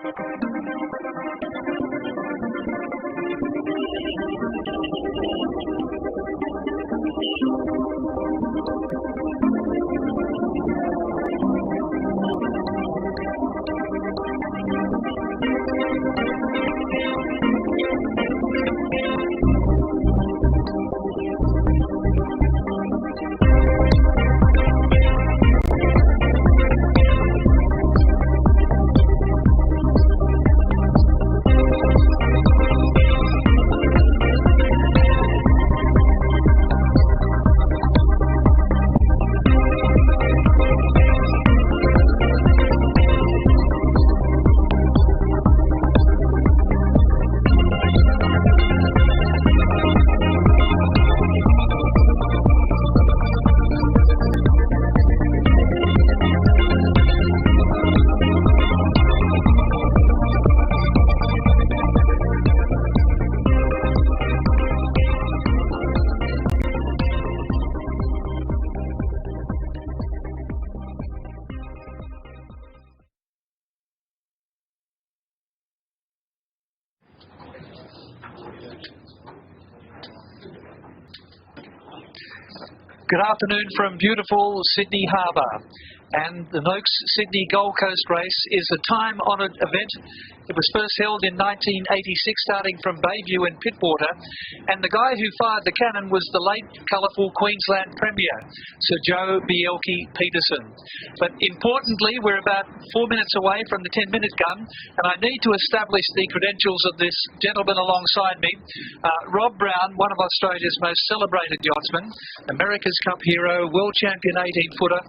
Good afternoon from beautiful Sydney Harbour. And the Noakes Sydney Gold Coast race is a time-honoured event. It was first held in 1986, starting from Bayview in Pittwater. And the guy who fired the cannon was the late colourful Queensland Premier, Sir Joe Bielke-Peterson. But importantly, we're about 4 minutes away from the 10-minute gun, and I need to establish the credentials of this gentleman alongside me. Rob Brown, one of Australia's most celebrated yachtsmen, America's Cup hero, world champion 18-footer,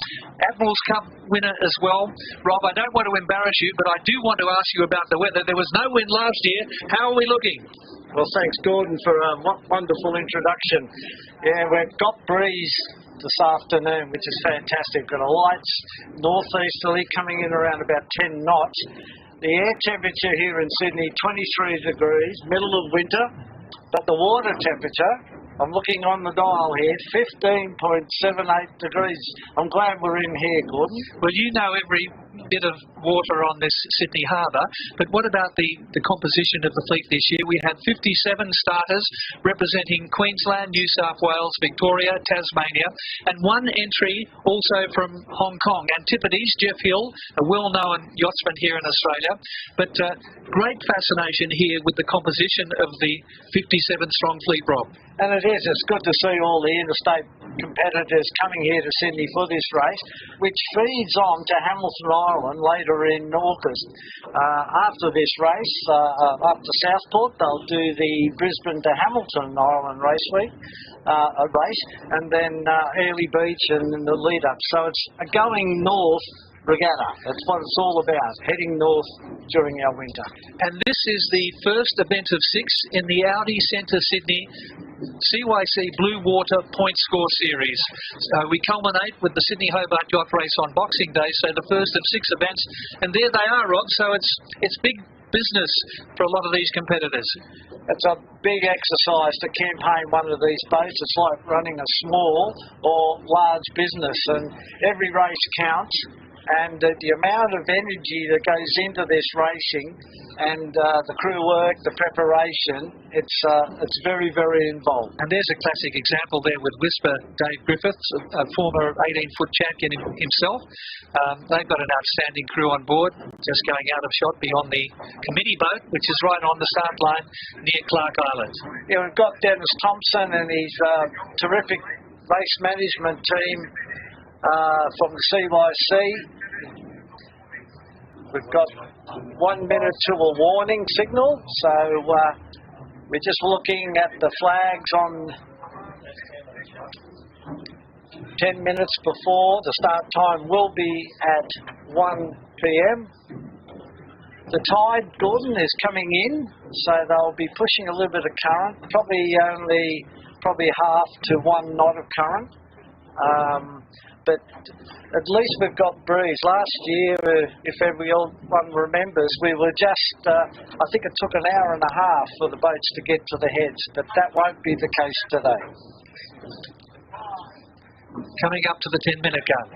Admiral's Cup winner as well. Rob, I don't want to embarrass you, but I do want to ask you about the weather. There was no wind last year. How are we looking? Well, thanks, Gordon, for a wonderful introduction. Yeah, we've got breeze this afternoon, which is fantastic. Got a light northeasterly coming in around about 10 knots. The air temperature here in Sydney, 23 degrees, middle of winter, but the water temperature, I'm looking on the dial here, 15.78 degrees. I'm glad we're in here, Gordon. Well, you know every bit of water on this Sydney Harbour, but what about the composition of the fleet this year? We had 57 starters representing Queensland, New South Wales, Victoria, Tasmania, and one entry also from Hong Kong. Antipodes, Jeff Hill, a well-known yachtsman here in Australia, but great fascination here with the composition of the 57-strong fleet, Rob. And it is. It's good to see all the interstate competitors coming here to Sydney for this race, which feeds on to Hamilton Island later in August. After this race, up to Southport, they'll do the Brisbane to Hamilton Island race week, and then Airlie Beach and the lead up. So it's a going north regatta. That's what it's all about, heading north during our winter. And this is the first event of 6 in the Audi Centre Sydney CYC Blue Water Point Score Series. We culminate with the Sydney Hobart Yacht Race on Boxing Day, so the first of 6 events. And there they are, Rob, so it's big business for a lot of these competitors. It's a big exercise to campaign one of these boats. It's like running a small or large business, and every race counts. And the amount of energy that goes into this racing and the crew work, the preparation, it's very, very involved. And there's a classic example there with Whisper Dave Griffiths, a former 18-foot champion himself. They've got an outstanding crew on board, just going out of shot beyond the committee boat, which is right on the start line near Clark Island. Yeah, we've got Dennis Thompson and his terrific race management team from the CYC. We've got 1 minute to a warning signal, so we're just looking at the flags on 10 minutes before. The start time will be at 1 p.m. The tide, Gordon, is coming in, so they'll be pushing a little bit of current, probably half to 1 knot of current. But at least we've got breeze. Last year, if everyone remembers, we were just, I think it took an hour and a half for the boats to get to the heads, but that won't be the case today. Coming up to the 10-minute gun.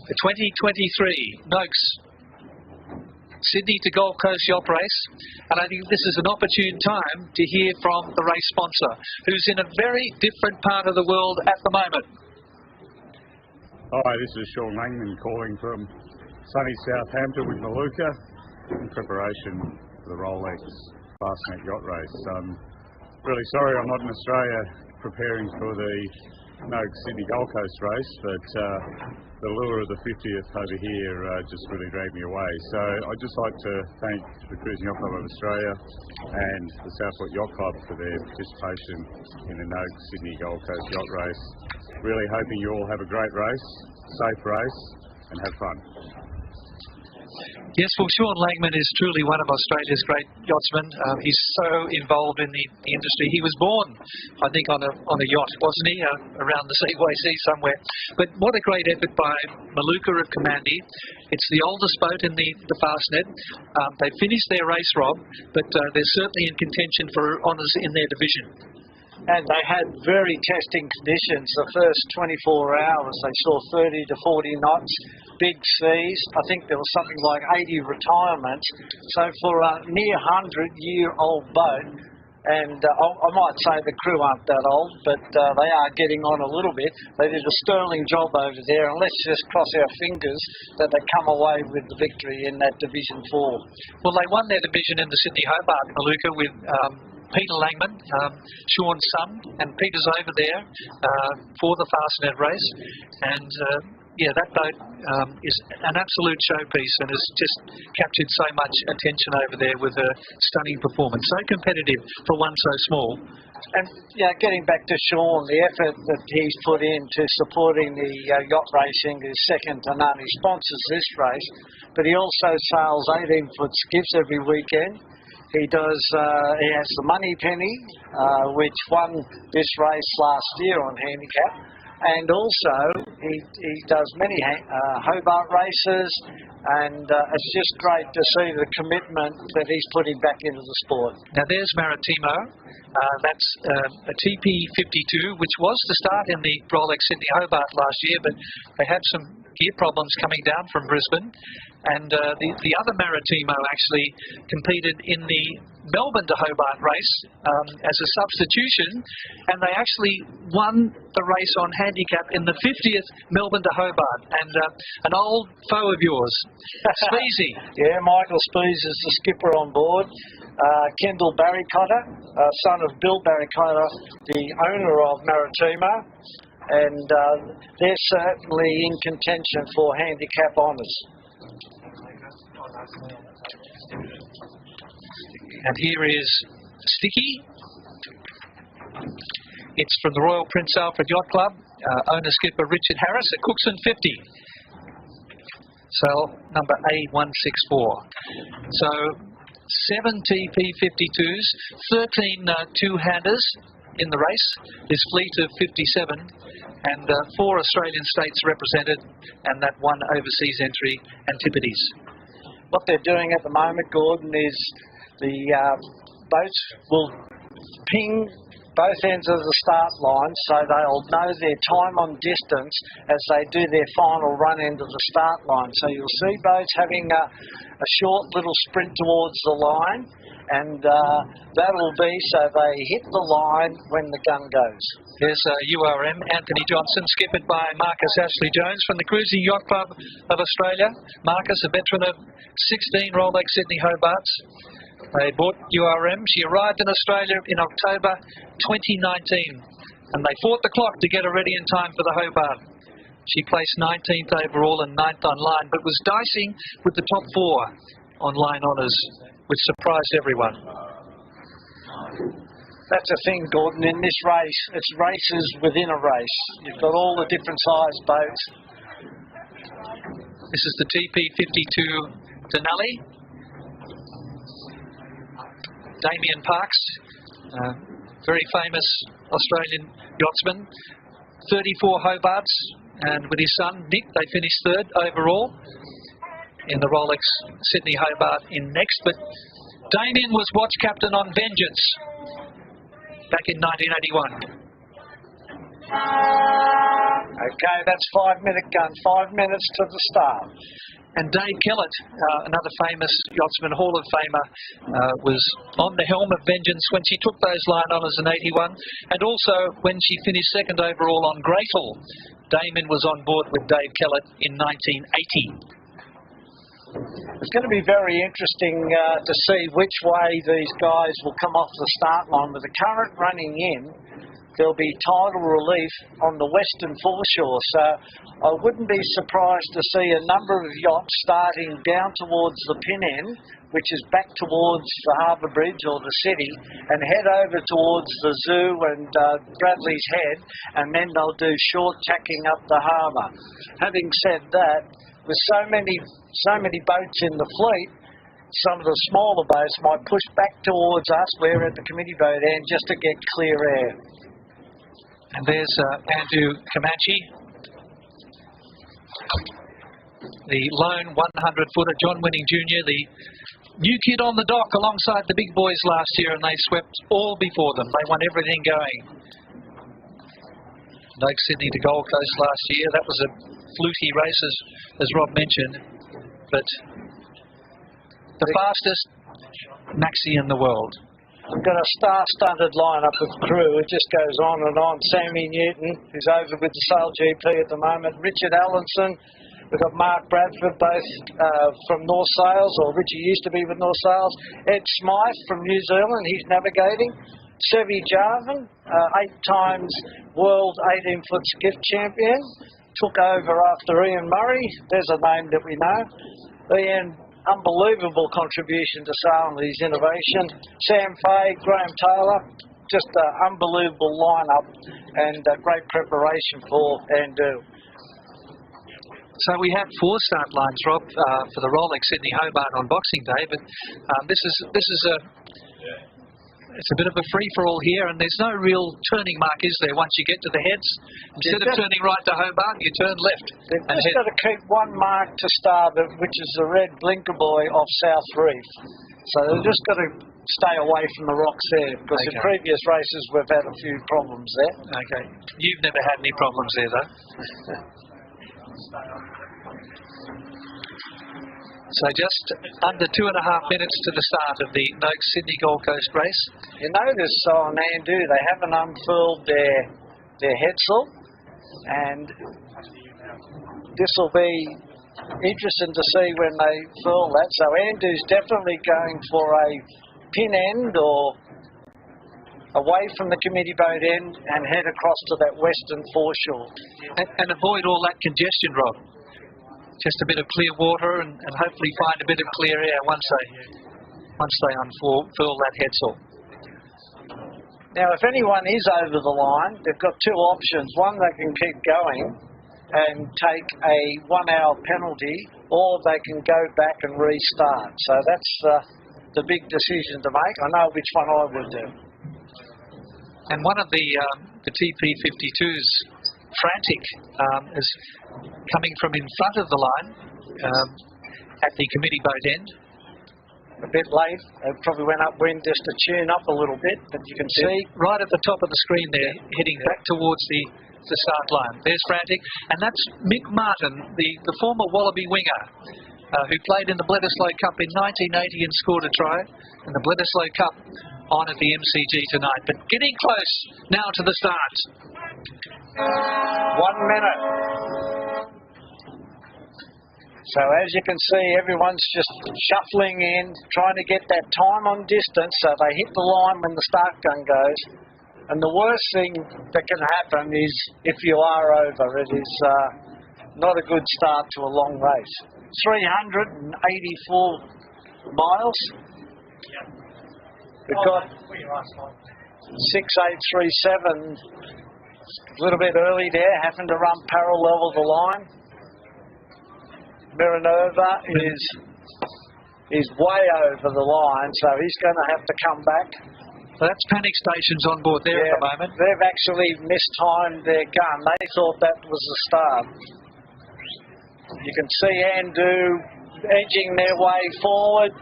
The 2023 Noakes Sydney to Gold Coast Yacht Race, and I think this is an opportune time to hear from the race sponsor, who's in a very different part of the world at the moment. Hi, this is Sean Langman calling from sunny Southampton with Maluka in preparation for the Rolex Fastnet Yacht Race. Really sorry I'm not in Australia preparing for the Noakes Sydney Gold Coast race, but the lure of the 50th over here just really dragged me away. So I'd just like to thank the Cruising Yacht Club of Australia and the Southport Yacht Club for their participation in the Noakes Sydney Gold Coast Yacht Race. Really hoping you all have a great race, safe race, and have fun. Yes, well, Sean Langman is truly one of Australia's great yachtsmen. He's so involved in the industry. He was born, I think, on a yacht, wasn't he, around the Seaway Sea somewhere. But what a great effort by Maluka of Kamandi. It's the oldest boat in the Fastnet. They finished their race, Rob, but they're certainly in contention for honours in their division. And they had very testing conditions. The first 24 hours, they saw 30 to 40 knots, big seas. I think there was something like 80 retirements. So for a near 100-year-old boat, and I might say the crew aren't that old, but they are getting on a little bit. They did a sterling job over there, and let's just cross our fingers that they come away with the victory in that Division 4. Well, they won their division in the Sydney Hobart, Maluka, with Peter Langman, Sean's son, and Peter's over there for the Fastnet race. And yeah, that boat is an absolute showpiece and has just captured so much attention over there with her stunning performance. So competitive for one so small. And yeah, getting back to Sean, the effort that he's put into supporting the yacht racing is second to none. He sponsors this race, but he also sails 18-foot skiffs every weekend. He does. He has the Money Penny, which won this race last year on handicap, and also he does many Hobart races, and it's just great to see the commitment that he's putting back into the sport. Now there's Maritimo. That's a TP52, which was to start in the Rolex Sydney Hobart last year, but they had some gear problems coming down from Brisbane. And the other Maritimo actually competed in the Melbourne to Hobart race as a substitution, and they actually won the race on handicap in the 50th Melbourne to Hobart. And an old foe of yours, Speezy. Yeah, Michael Spees is the skipper on board. Kendall Barrycotter, son of Bill Barrycotter, the owner of Maritimo, and they're certainly in contention for handicap honours. And here is Sticky. It's from the Royal Prince Alfred Yacht Club, owner-skipper Richard Harris at Cookson 50. Cell number A164. So 7 TP52s, 13 two-handers in the race, this fleet of 57, and 4 Australian states represented, and that one overseas entry, Antipodes. What they're doing at the moment, Gordon, is the boats will ping both ends of the start line, so they'll know their time on distance as they do their final run into the start line. So you'll see boats having a short little sprint towards the line, and that'll be so they hit the line when the gun goes. There's URM Anthony Johnson, skippered by Marcus Ashley Jones from the Cruising Yacht Club of Australia. Marcus, a veteran of 16 Rolex Sydney Hobarts. They bought URM. She arrived in Australia in October 2019, and they fought the clock to get her ready in time for the Hobart. She placed 19th overall and 9th on line, but was dicing with the top 4 on line honours, which surprised everyone. That's the thing, Gordon, in this race, it's races within a race. You've got all the different size boats. This is the TP52 Denali. Damien Parks, very famous Australian yachtsman, 34 Hobarts, and with his son Nick, they finished 3rd overall in the Rolex Sydney Hobart in next. But Damien was watch captain on Vengeance back in 1981. Okay, that's 5-minute gun, 5 minutes to the start. And Dave Kellett, another famous yachtsman, Hall of Famer, was on the helm of Vengeance when she took those line honours in 81, and also when she finished second overall on Greathall. Damon was on board with Dave Kellett in 1980. It's going to be very interesting to see which way these guys will come off the start line. With the current running in, there'll be tidal relief on the western foreshore, so I wouldn't be surprised to see a number of yachts starting down towards the pin end, which is back towards the Harbour Bridge or the city, and head over towards the Zoo and Bradley's Head, and then they'll do short tacking up the harbour. Having said that, with so many boats in the fleet, some of the smaller boats might push back towards us. We're at the committee boat end just to get clear air. And there's Andrew Comanche, the lone 100-footer, John Winning Jr., the new kid on the dock alongside the big boys last year, and they swept all before them. They won everything going. Noakes, Sydney to Gold Coast last year. That was a fluky race, as Rob mentioned. But the fastest maxi in the world. We've got a star-studded lineup of crew. It just goes on and on. Sammy Newton, who's over with the Sail GP at the moment. Richard Allinson. We've got Mark Bradford, both from North Sails, or Richie used to be with North Sails. Ed Smythe from New Zealand, he's navigating. Sevi Jarvan, 8 times world 18-foot skiff champion. Took over after Ian Murray. There's a name that we know. Ian, unbelievable contribution to Sail and his innovation. Sam Fay, Graham Taylor, just an unbelievable lineup and great preparation for Andu. So we have 4 start lines, Rob, for the Rolex Sydney Hobart on Boxing Day, but this is it's a bit of a free-for-all here, and there's no real turning mark, is there? Once you get to the heads, instead of turning right to Hobart, you turn left. They've just got to keep one mark to starboard, which is the red blinker buoy off South Reef. So they've just got to stay away from the rocks there, because in previous races we've had a few problems there. Okay. You've never had any problems there, though. So just under 2.5 minutes to the start of the Noakes Sydney Gold Coast race. You notice on Andu they haven't unfurled their headsail, and this will be interesting to see when they furl that. So Andu's definitely going for a pin end or away from the committee boat end and head across to that western foreshore. And avoid all that congestion, Rob. Just a bit of clear water and hopefully find a bit of clear air once they unfurl that headsail. Now, if anyone is over the line, they've got 2 options. One, they can keep going and take a 1-hour penalty, or they can go back and restart. So that's the big decision to make. I know which one I would do. And one of the TP52's frantic is coming from in front of the line at the committee boat end. A bit late. It probably went upwind just to tune up a little bit, but you can see right at the top of the screen there, heading back towards the start line. There's frantic, and that's Mick Martin, the former Wallaby winger, who played in the Bledisloe Cup in 1980 and scored a try in the Bledisloe Cup on at the MCG tonight. But getting close now to the start. 1 minute. So as you can see, everyone's just shuffling in, trying to get that time on distance so they hit the line when the start gun goes. And the worst thing that can happen is if you are over. It is not a good start to a long race. 384 miles. We've got 6837, a little bit early there, having to run parallel with the line. Miranova is way over the line, so he's going to have to come back. So that's panic stations on board there at the moment. They've actually mistimed their gun. They thought that was the start. You can see Andu edging their way forward.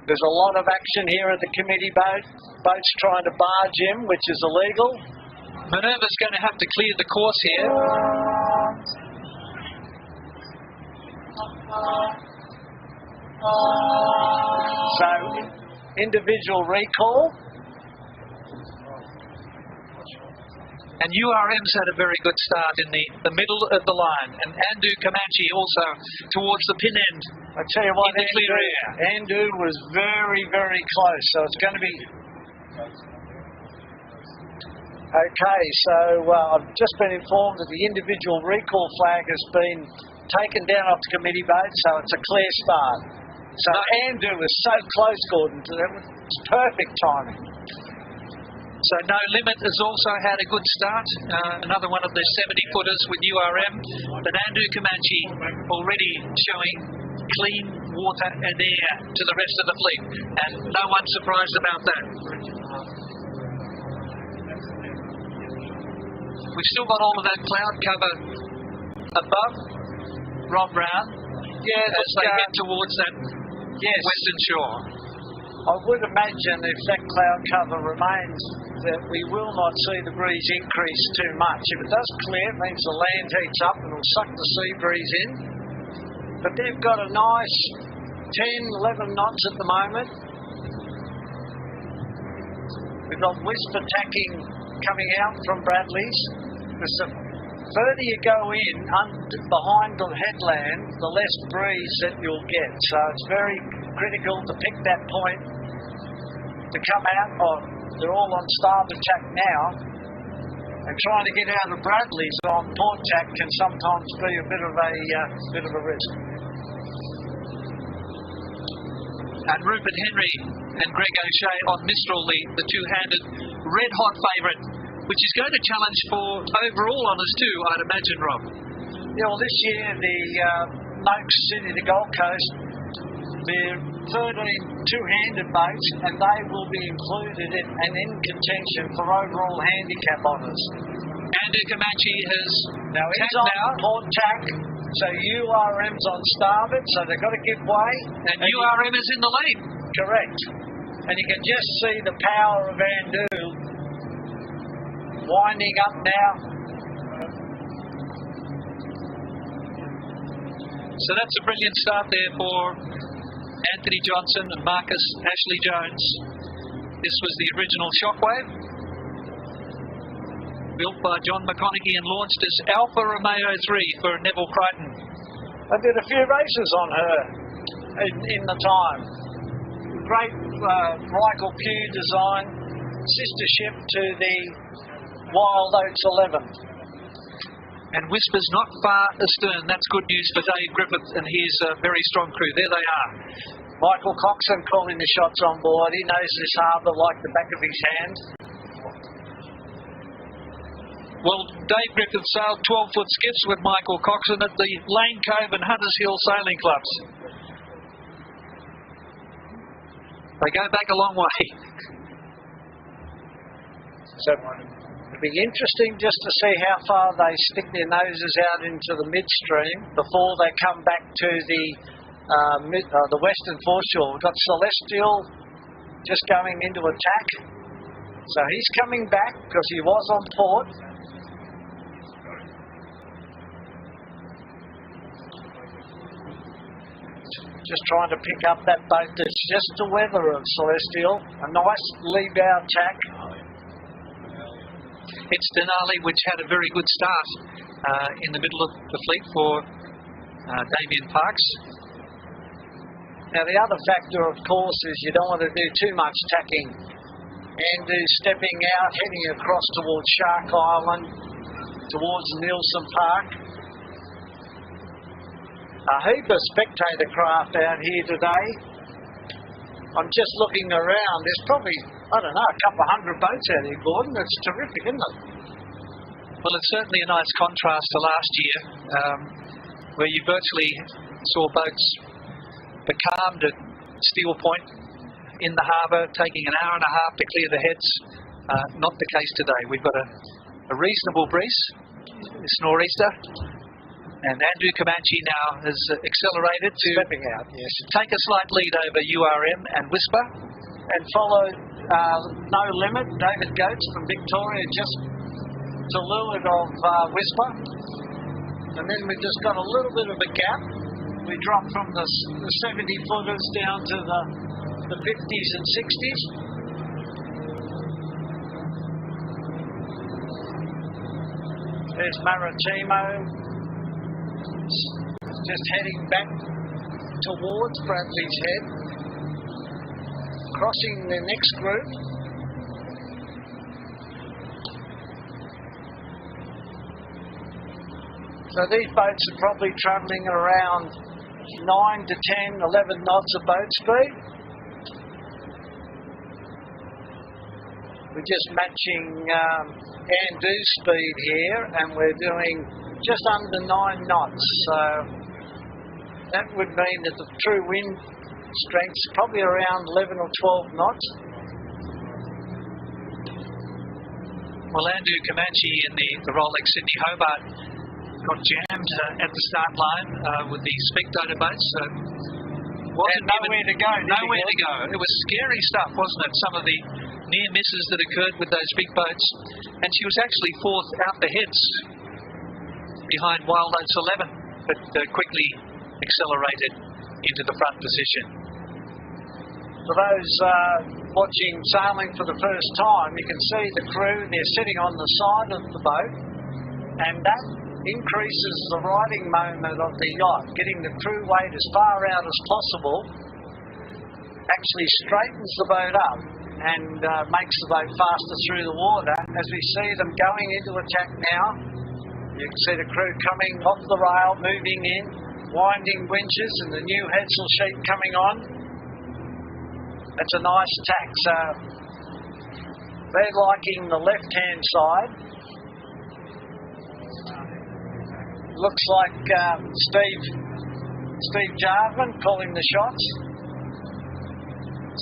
There's a lot of action here at the committee boat. Boats trying to barge him, which is illegal. Minerva's going to have to clear the course here. So, individual recall. And URM's had a very good start in the middle of the line, and Andu Comanche also towards the pin end. I tell you what, in the clear air. Andu was very, very close, so it's going to be... Okay, so I've just been informed that the individual recall flag has been taken down off the committee boat, so it's a clear start. So Andu was so close, Gordon, to them. It's perfect timing. So No Limit has also had a good start, another one of the 70-footers with URM, but Andu Comanche already showing clean water and air to the rest of the fleet, and no one's surprised about that. We've still got all of that cloud cover above Rob Brown, as they head towards that western shore. I would imagine if that cloud cover remains that we will not see the breeze increase too much. If it does clear, it means the land heats up and will suck the sea breeze in. But they've got a nice 10, 11 knots at the moment. We've got Whisper tacking coming out from Bradley's. The further you go in behind the headland, the less breeze that you'll get. So it's very critical to pick that point to come out. They're all on starboard tack now, and trying to get out of Bradley's on port tack can sometimes be a bit of a risk. And Rupert Henry and Greg O'Shea on Mistral, the two-handed red-hot favourite, which is going to challenge for overall honours too, I'd imagine, Rob. Yeah, well, this year the Noakes City, the Gold Coast, they're 13 two-handed boats, and they will be included and in contention for overall handicap honours. Andu Comanche has he's on port tack, so URM's on starboard, so they've got to give way. And URM is in the lead. Correct. And you can just see the power of Andu winding up now. So that's a brilliant start there for Anthony Johnson and Marcus Ashley Jones. This was the original Shockwave, built by John McConaughey and launched as Alfa Romeo 3 for Neville Crichton. I did a few races on her in the time. Great Michael Pugh design, sister ship to the Wild Oats 11. And Whisper's not far astern. That's good news for Dave Griffith and his very strong crew. There they are. Michael Coxon calling the shots on board. He knows this harbour like the back of his hand. Well, Dave Griffith sailed 12-foot skiffs with Michael Coxon at the Lane Cove and Hunters Hill sailing clubs. They go back a long way. So it'll be interesting just to see how far they stick their noses out into the midstream before they come back to the western foreshore. We've got Celestial just going into attack. So he's coming back because he was on port. Just trying to pick up that boat that's just to weather of Celestial. A nice lee bow tack. It's Denali, which had a very good start in the middle of the fleet for Damien Parks. Now the other factor, of course, is you don't want to do too much tacking. Andu stepping out, heading across towards Shark Island, towards Nielsen Park. A heap of spectator craft out here today. I'm just looking around. There's probably, I don't know, a couple of hundred boats out here, Gordon. It's terrific, isn't it? Well, it's certainly a nice contrast to last year, where you virtually saw boats becalmed at Steel Point in the harbour, taking an hour and a half to clear the heads. Not the case today. We've got a reasonable breeze, this nor'easter, and Andu Comanche now has accelerated to stepping out, yes, take a slight lead over URM and Whisper, and followed No Limit, David Goetz from Victoria, just to leeward of Whisper, and then we've just got a little bit of a gap We dropped from the 70 footers down to the 50s and 60s. There's Maritimo, just heading back towards Bradley's Head, crossing the next group. So these boats are probably travelling around 9 to 10, 11 knots of boat speed. We're just matching Andew's speed here, and we're doing just under 9 knots. So that would mean that the true wind strength is probably around 11 or 12 knots. Well, Andew Comanche in the Rolex Sydney Hobart got jammed at the start line with the spectator boats. Wasn't nowhere to go. Nowhere to go. It was scary stuff, wasn't it? Some of the near misses that occurred with those big boats. And she was actually fourth out the heads behind Wild Oats 11, but quickly accelerated into the front position. For those watching sailing for the first time, you can see the crew, they're sitting on the side of the boat, and that increases the riding moment of the yacht, getting the crew weight as far out as possible, actually straightens the boat up and makes the boat faster through the water. As we see them going into attack now, you can see the crew coming off the rail, moving in, winding winches, and the new headsail sheet coming on. That's a nice tack. So they're liking the left-hand side. Looks like Steve Jarvin calling the shots.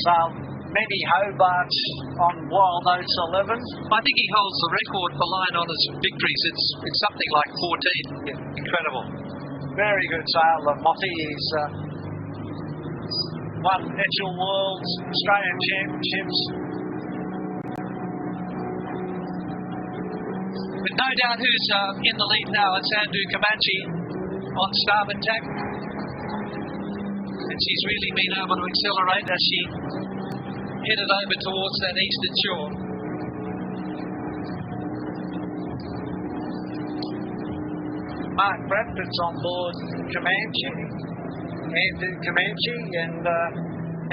So many Hobarts on Wild Oats 11. I think he holds the record for line honours victories. It's something like 14. Yeah. Incredible. Very good sailor. Motti is won Etchell Worlds, Australian Championships. But no doubt who's in the lead now. It's Andew Comanche on starboard tack. And she's really been able to accelerate as she headed over towards that eastern shore. Mark Bradford's on board Comanche, Andew Comanche, and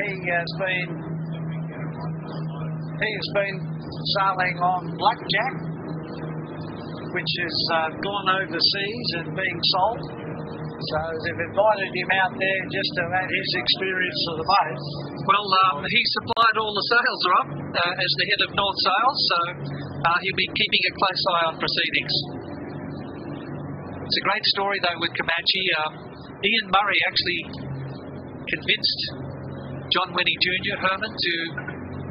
he has been sailing on Blackjack, which has gone overseas and being sold. So they've invited him out there just to add his experience to the boat. Well, he supplied all the sails, Rob, as the head of North Sails, so he'll be keeping a close eye on proceedings. It's a great story, though, with Comanche. Ian Murray actually convinced John Winnie Jr., Herman, to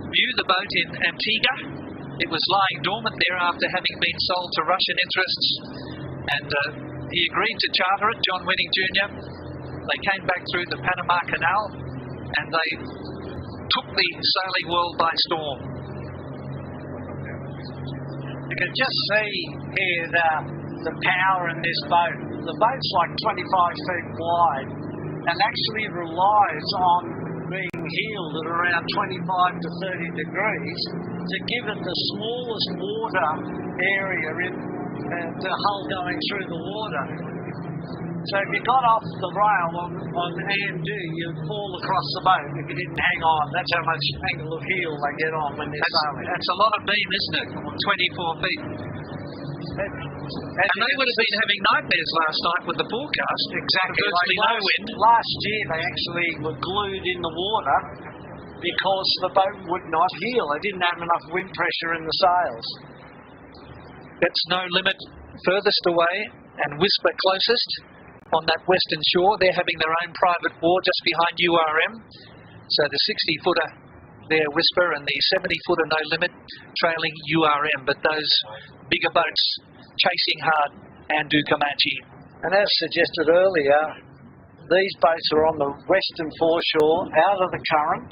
view the boat in Antigua. It was lying dormant there after having been sold to Russian interests, and he agreed to charter it, John Winnie Jr. They came back through the Panama Canal, and they took the sailing world by storm. You can just see here the power in this boat. The boat's like 25 feet wide and actually relies on being heeled at around 25 to 30 degrees to give it the smallest water area in the hull going through the water. So if you got off the rail on Andew, you'd fall across the boat if you didn't hang on. That's how much angle of heel they get on when they're sailing. That's a lot of beam, isn't it? 24 feet. And they would have been having nightmares last night with the forecast. Exactly. Virtually no wind. Last year they actually were glued in the water because the boat would not heel. They didn't have enough wind pressure in the sails. That's No Limit furthest away and Whisper closest on that western shore. They're having their own private war just behind URM. So the 60-footer there, Whisper, and the 70-footer No Limit trailing URM. But those bigger boats chasing hard Andew Comanche. And as suggested earlier, these boats are on the western foreshore, out of the current,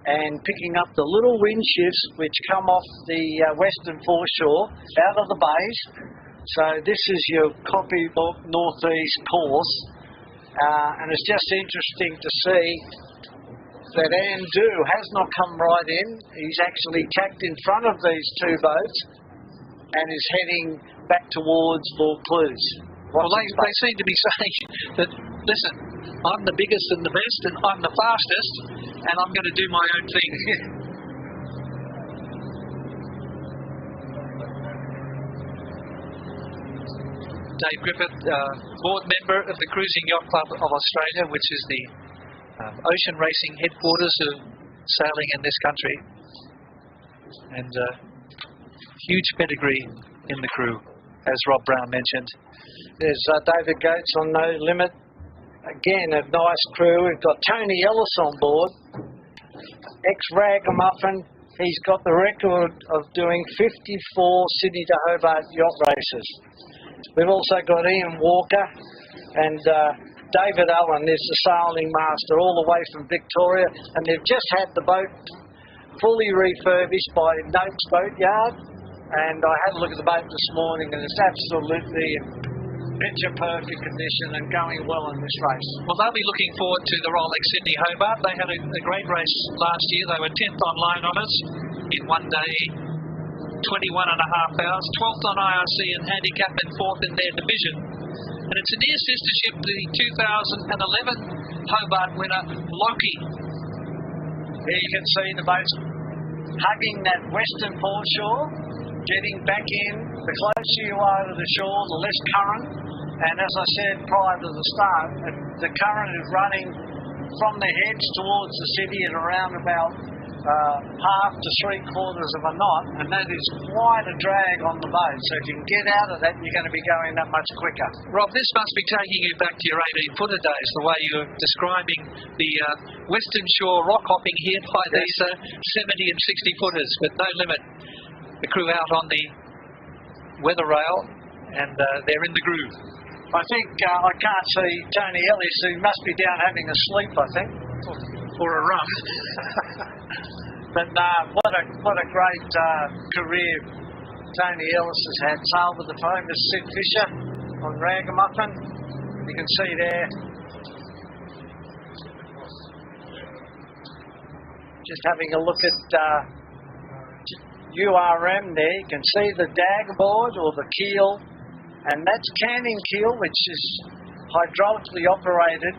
and picking up the little wind shifts which come off the western foreshore, out of the bays. So this is your copybook northeast course, And it's just interesting to see that Andu has not come right in. He's actually tacked in front of these two boats and is heading back towards Vaucluse. Well, they seem to be saying that, listen, I'm the biggest and the best and I'm the fastest and I'm going to do my own thing. Dave Griffith, board member of the Cruising Yacht Club of Australia, which is the ocean racing headquarters of sailing in this country, and huge pedigree in the crew, as Rob Brown mentioned. There's David Gates on No Limit. Again, a nice crew. We've got Tony Ellis on board, ex-Ragamuffin. He's got the record of doing 54 Sydney to Hobart yacht races. We've also got Ian Walker, and David Allen is the sailing master all the way from Victoria, and they've just had the boat fully refurbished by Noakes Boat Yard, and I had a look at the boat this morning and it's absolutely in picture perfect condition and going well in this race. Well, they'll be looking forward to the Rolex Sydney Hobart. They had a great race last year. They were 10th on line honours in 1 day, 21.5 hours, 12th on IRC and handicap, and 4th in their division. And it's a near sistership to the 2011 Hobart winner, Loki. Here you can see the boats hugging that western foreshore, getting back in. The closer you are to the shore, the less current. And as I said prior to the start, the current is running from the heads towards the city at around about half to 3/4 of a knot, and that is quite a drag on the boat. So if you can get out of that, you're going to be going that much quicker. Rob, this must be taking you back to your 18-footer days, the way you're describing the Western Shore rock hopping here by these 70 and 60-footers, but No Limit. The crew out on the weather rail, and they're in the groove. I think I can't see Tony Ellis, who must be down having a sleep, I think, or a run. But what a great career Tony Ellis has had. Sailed with the famous Sid Fisher on Ragamuffin. You can see there. Just having a look at URM there. You can see the dagger board or the keel, and that's canning keel, which is hydraulically operated.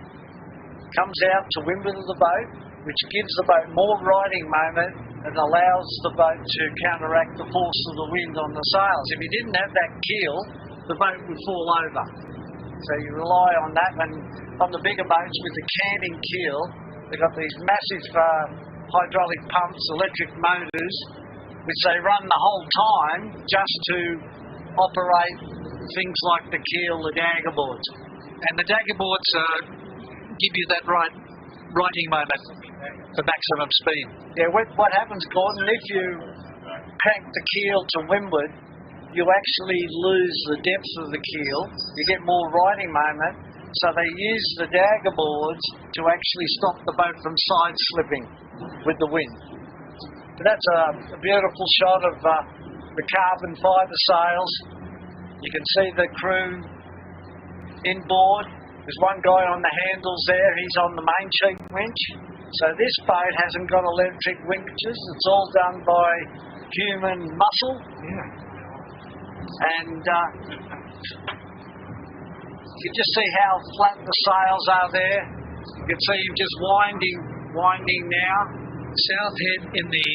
Comes out to windward of the boat, which gives the boat more riding moment and allows the boat to counteract the force of the wind on the sails. If you didn't have that keel, the boat would fall over. So you rely on that, and on the bigger boats with the canning keel, they've got these massive hydraulic pumps, electric motors, which they run the whole time just to operate things like the keel, the dagger boards. And the dagger boards give you that righting moment for maximum speed. Yeah, what happens, Gordon, if you crank the keel to windward, you actually lose the depth of the keel. You get more riding moment, so they use the dagger boards to actually stop the boat from side slipping with the wind. But that's a beautiful shot of the carbon fibre sails. You can see the crew inboard. There's one guy on the handles there. He's on the main sheet winch. So this boat hasn't got electric winches. It's all done by human muscle. Yeah. And you can just see how flat the sails are there. You can see him just winding now. South Head in the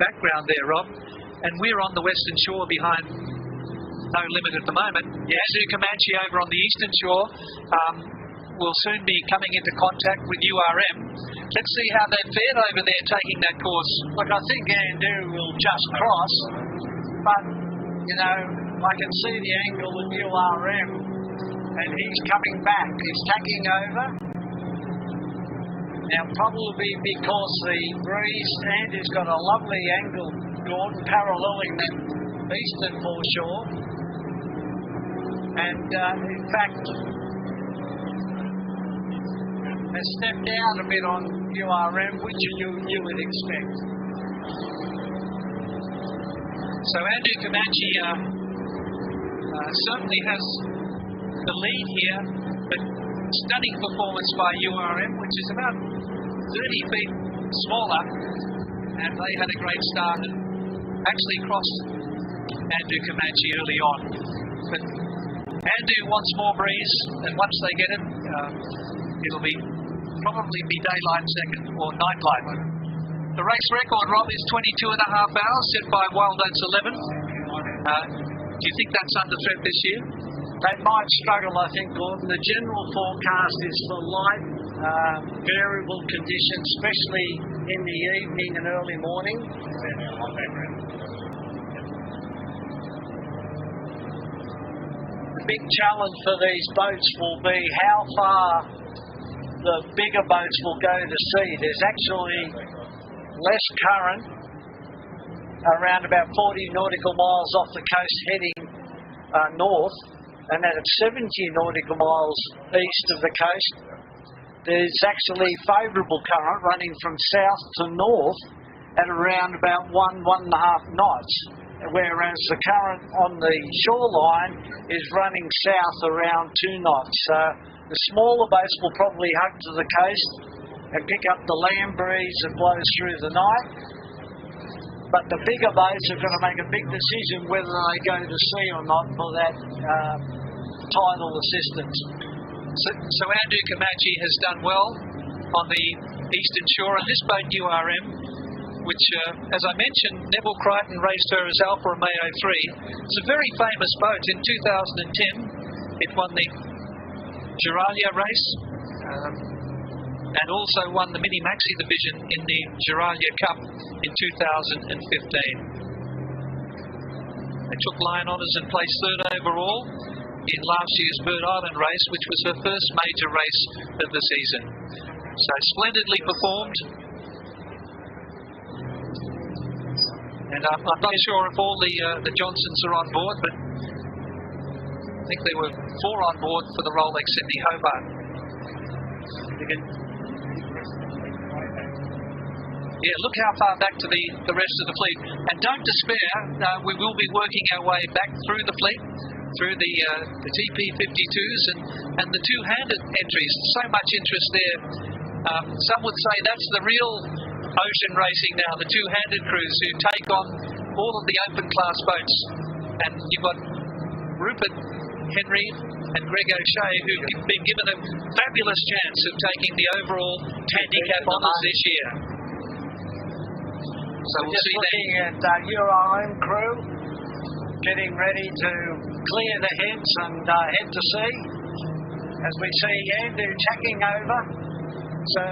background there, Rob. And we're on the western shore behind No Limit at the moment. Yazu Comanche over on the eastern shore will soon be coming into contact with URM. Let's see how they've fared over there taking that course. Look, I think Andu will just cross, but, you know, I can see the angle with URM, and he's coming back. He's tacking over. Now, probably because the breeze, Andu's got a lovely angle, Gordon, paralleling that eastern foreshore. And in fact, has stepped down a bit on URM, which you would expect. So Andu Comanche certainly has the lead here, but Stunning performance by URM, which is about 30 feet smaller, and they had a great start and actually crossed Andrew Comanche early on. But Andrew wants more breeze, and once they get it, it'll probably be daylight second or nightlight. The race record, Rob, is 22.5 hours, set by Wild Oats 11. Do you think that's under threat this year? They might struggle, I think, Gordon. The general forecast is for light, variable conditions, especially in the evening and early morning. The big challenge for these boats will be how far the bigger boats will go to sea. There's actually less current, around about 40 nautical miles off the coast heading north, and then at 70 nautical miles east of the coast, there's actually favourable current running from south to north at around about 1.5 knots, whereas the current on the shoreline is running south around 2 knots. So the smaller boats will probably hug to the coast and pick up the land breeze that blows through the night. But the bigger boats are going to make a big decision whether they go to sea or not for that tidal assistance. So Andrew Comanche has done well on the eastern shore, and this boat URM, which, as I mentioned, Neville Crichton raced her as Alfa Romeo 3. It's a very famous boat. In 2010, it won the Geralia race, and also won the Mini Maxi division in the Geralia Cup in 2015. They took Lion Honours and placed third overall in last year's Bird Island race, which was her first major race of the season. So splendidly performed. And I'm not sure if all the Johnsons are on board, but I think there were 4 on board for the Rolex Sydney Hobart. Yeah, look how far back to the rest of the fleet. And don't despair, we will be working our way back through the fleet, through the TP52s and the two-handed entries. So much interest there. Some would say that's the real ocean racing now, the two-handed crews who take on all of the open class boats. And you've got Rupert Henry and Greg O'Shea, who've been given a fabulous chance of taking the overall handicap honours this year. So we'll see looking at URM crew getting ready to clear the heads and head to sea, as we see Andrew tacking over. So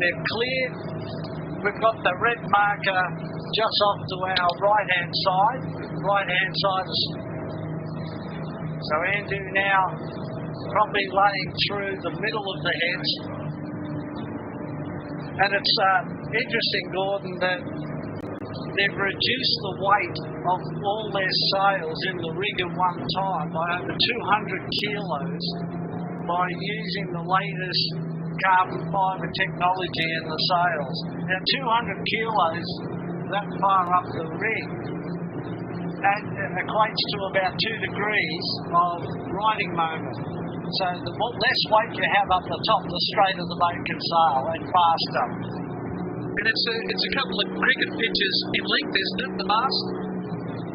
they're cleared. We've got the red marker just off to our right-hand side. Right-hand side is... So Andrew now probably laying through the middle of the heads. And it's interesting, Gordon, that they've reduced the weight of all their sails in the rig at one time by over 200 kilos by using the latest carbon fibre technology in the sails. Now 200 kilos that far up the rig, that equates to about 2 degrees of riding moment. So the less weight you have up the top, the straighter the boat can sail and faster. And it's a couple of cricket pitches in length, isn't it, the mast?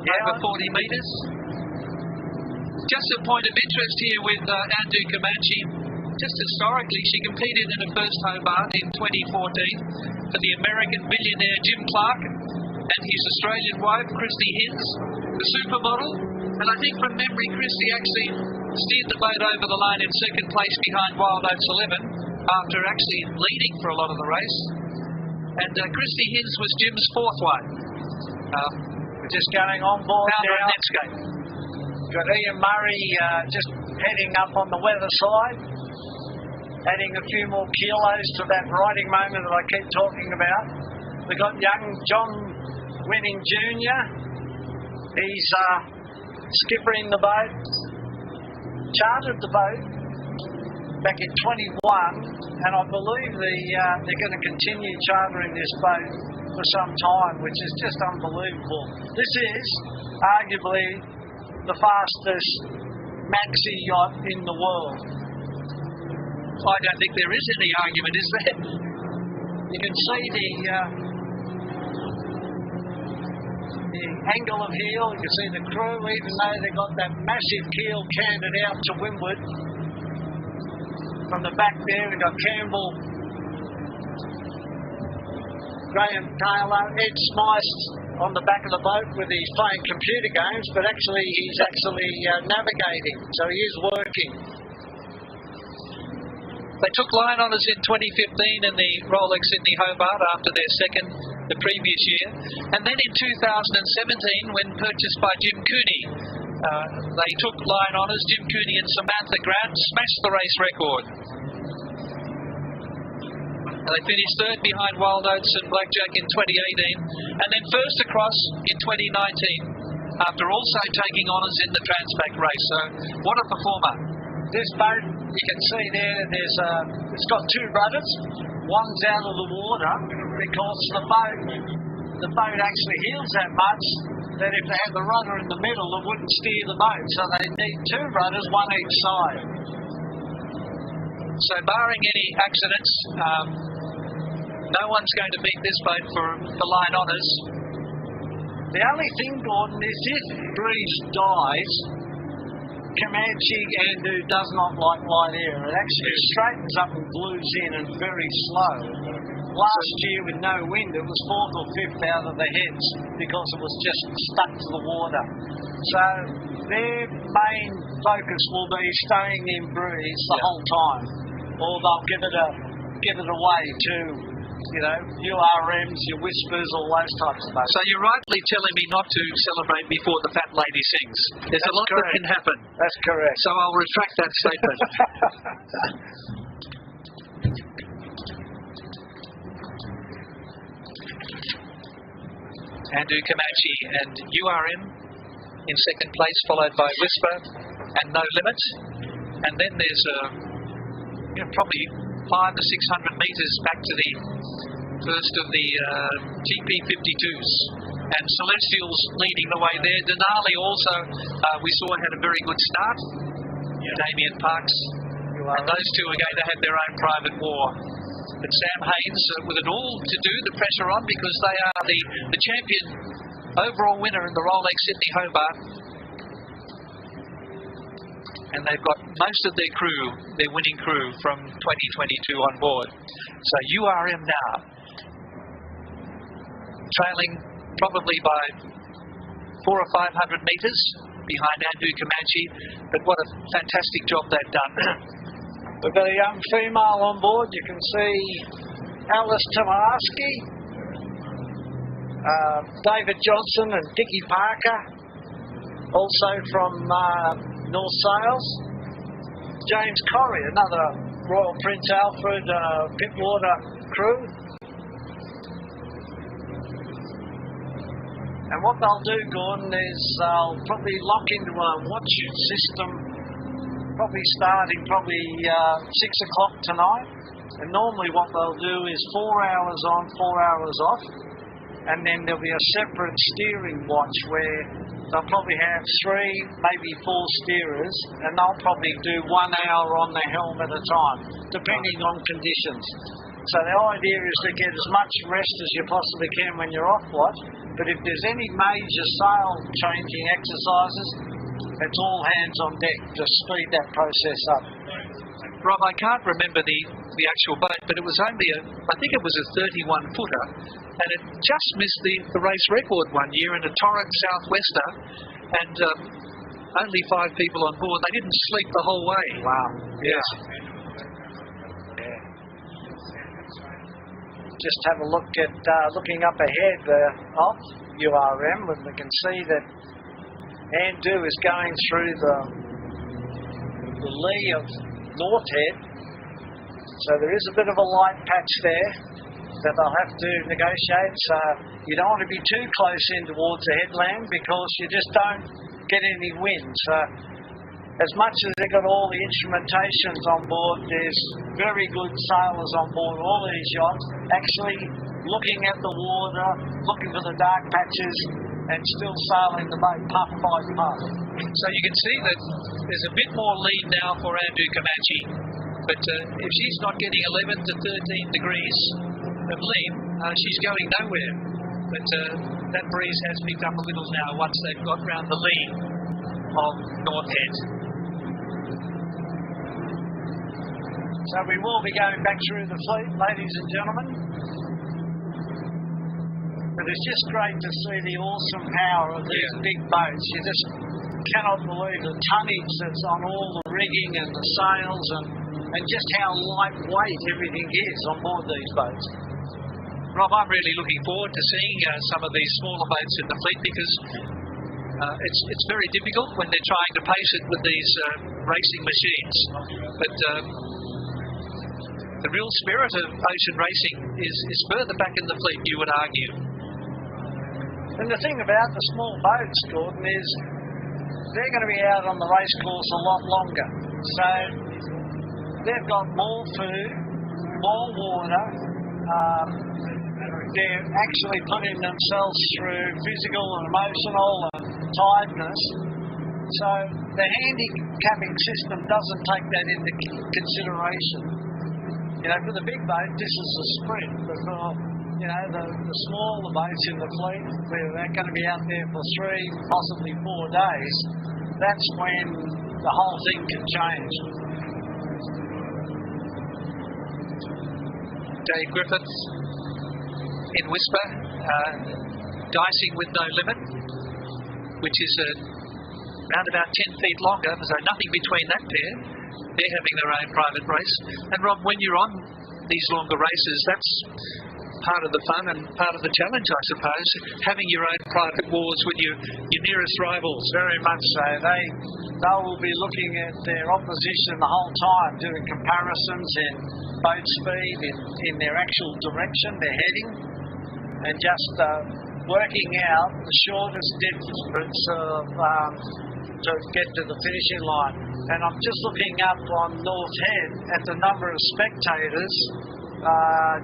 Yeah. Over 40 metres. Just a point of interest here with Andrew Comanche. Just historically, she competed in her first Hobart in 2014 for the American billionaire Jim Clark and his Australian wife, Christy Hinds, the supermodel. And I think from memory, Christy actually steered the boat over the line in second place behind Wild Oats 11 after actually leading for a lot of the race. And Christy Hinds was Jim's fourth wife. We're just going on board now. Netscape. Got Ian Murray just heading up on the weather side, adding a few more kilos to that riding moment that I keep talking about. We've got young John Winning Jr. He's skippering the boat, chartered the boat back in 21, and I believe they're going to continue chartering this boat for some time, which is just unbelievable. This is arguably the fastest maxi yacht in the world. I don't think there is any argument, is there? You can see the angle of heel. You can see the crew, even though they've got that massive keel canted out to windward. From the back there, we've got Campbell, Graham Taylor, Ed Smythe on the back of the boat with his playing computer games, but actually he's navigating, so he is working. They took line on us in 2015 in the Rolex Sydney Hobart after their second the previous year, and then in 2017 when purchased by Jim Cooney, they took line on us. Jim Cooney and Samantha Grant smashed the race record. They finished third behind Wild Oats and Blackjack in 2018, and then first across in 2019 after also taking honours in the Transpac race. So what a performer. This boat, you can see there, it's got two rudders. One's out of the water because the boat actually heels that much that if they had the rudder in the middle, it wouldn't steer the boat. So they need two rudders, one each side. So barring any accidents, no one's going to beat this boat for the line honours. The only thing, Gordon, is if breeze dies, Comanche Andrew does not like light air. It actually straightens up and blues in and very slow. Last year with no wind, it was fourth or fifth out of the heads because it was just stuck to the water. So their main focus will be staying in breeze the whole time, or they'll give it away to, you know, URMs, your whispers, all those types of things. So you're rightly telling me not to celebrate before the fat lady sings. There's a lot that can happen. That's correct. So I'll retract that statement. Andrew Comanche and URM in second place, followed by Whisper and No Limit. And then there's probably 500 to 600 metres back to the first of the GP52s. And Celestial's leading the way there. Denali also, we saw, had a very good start. Damien Parks. And those two are going to have their own private war. But Sam Haynes, with it all to do, the pressure on, because they are the champion overall winner in the Rolex Sydney Hobart. And they've got most of their crew, their winning crew, from 2022 on board. So URM now, trailing probably by 400 or 500 metres behind Andrew Comanche, but what a fantastic job they've done. We've got a young female on board. You can see Alice Tomarski, David Johnson and Dickie Parker, also from North Sails. James Corrie, another Royal Prince Alfred Pittwater crew. And what they'll do, Gordon, is they'll probably lock into a watch system, probably starting 6 o'clock tonight. And normally what they'll do is 4 hours on, 4 hours off. And then there'll be a separate steering watch where they'll probably have 3, maybe 4 steerers, and they'll probably do 1 hour on the helm at a time, depending on conditions. So the idea is to get as much rest as you possibly can when you're off watch, but if there's any major sail changing exercises, it's all hands on deck to speed that process up. Rob, I can't remember the actual boat, but it was only I think it was a 31 footer, and it just missed the race record one year in a torrent southwester, and only 5 people on board. They didn't sleep the whole way. Wow. Yes. Yeah. Just have a look at looking up ahead of URM, and we can see that Andrew is going through the lee of North Head, so there is a bit of a light patch there that they'll have to negotiate. So you don't want to be too close in towards the headland because you just don't get any wind. So as much as they've got all the instrumentations on board, there's very good sailors on board all these yachts, actually looking at the water, looking for the dark patches, and still sailing the boat puff by puff. So you can see that there's a bit more lead now for Andrew Comanche. But if she's not getting 11 to 13 degrees of lean, she's going nowhere. But that breeze has picked up a little now once they've got round the lee of North Head. So we will be going back through the fleet, ladies and gentlemen. But it's just great to see the awesome power of these big boats. You just cannot believe the tonnage that's on all the rigging and the sails and just how lightweight everything is on board these boats. Rob, I'm really looking forward to seeing some of these smaller boats in the fleet because it's very difficult when they're trying to pace it with these racing machines. But the real spirit of ocean racing is further back in the fleet, you would argue. And the thing about the small boats, Gordon, is they're going to be out on the race course a lot longer. So they've got more food, more water. They're actually putting themselves through physical and emotional and tiredness. So the handicapping system doesn't take that into consideration. You know, for the big boat, this is a sprint. But for, you know, the smaller boats in the fleet, where they're going to be out there for 3, possibly 4 days, that's when the whole thing can change. Dave Griffiths in Whisper, dicing with no limit, which is around about 10 feet longer, so nothing between that pair. They're having their own private race. And Rob, when you're on these longer races, that's part of the fun and part of the challenge, I suppose, having your own private wars with your nearest rivals. Very much so. They will be looking at their opposition the whole time, doing comparisons in boat speed, in their actual direction they're heading, and just working out the shortest distance to get to the finishing line. And I'm just looking up on North Head at the number of spectators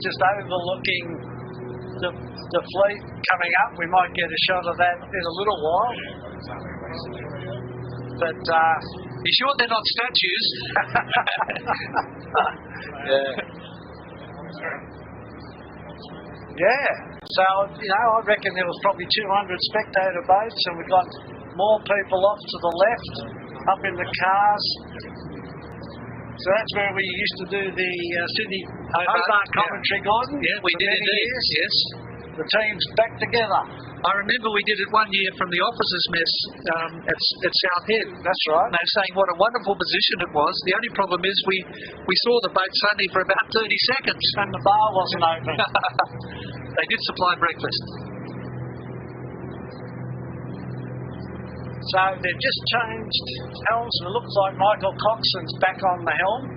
just overlooking the fleet coming up. We might get a shot of that in a little while. But you sure they're not statues? Yeah. So, you know, I reckon there was probably 200 spectator boats, and we got more people off to the left, up in the cars. So that's where we used to do the Sydney Hobart commentary, Gordon. Yeah, we did indeed. Yes. The team's back together. I remember we did it one year from the officers' mess at South Head. That's right. And they were saying what a wonderful position it was. The only problem is we saw the boats only for about 30 seconds. And the bar wasn't open. They did supply breakfast. So they've just changed helms, and it looks like Michael Coxon's back on the helm.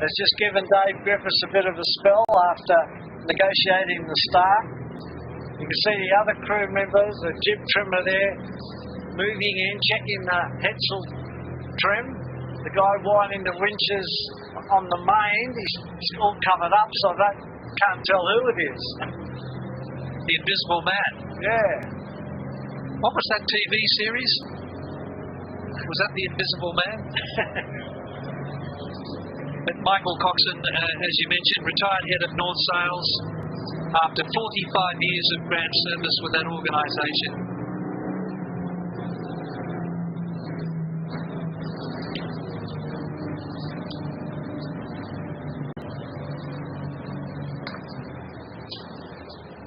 Has just given Dave Griffiths a bit of a spell after negotiating the start. You can see the other crew members, the jib trimmer there, moving in, checking the headsail trim. The guy winding the winches on the main, he's all covered up, so I can't tell who it is. The Invisible Man. Yeah. What was that TV series? Was that The Invisible Man? But Michael Coxon, as you mentioned, retired head of North Sails after 45 years of grand service with that organisation.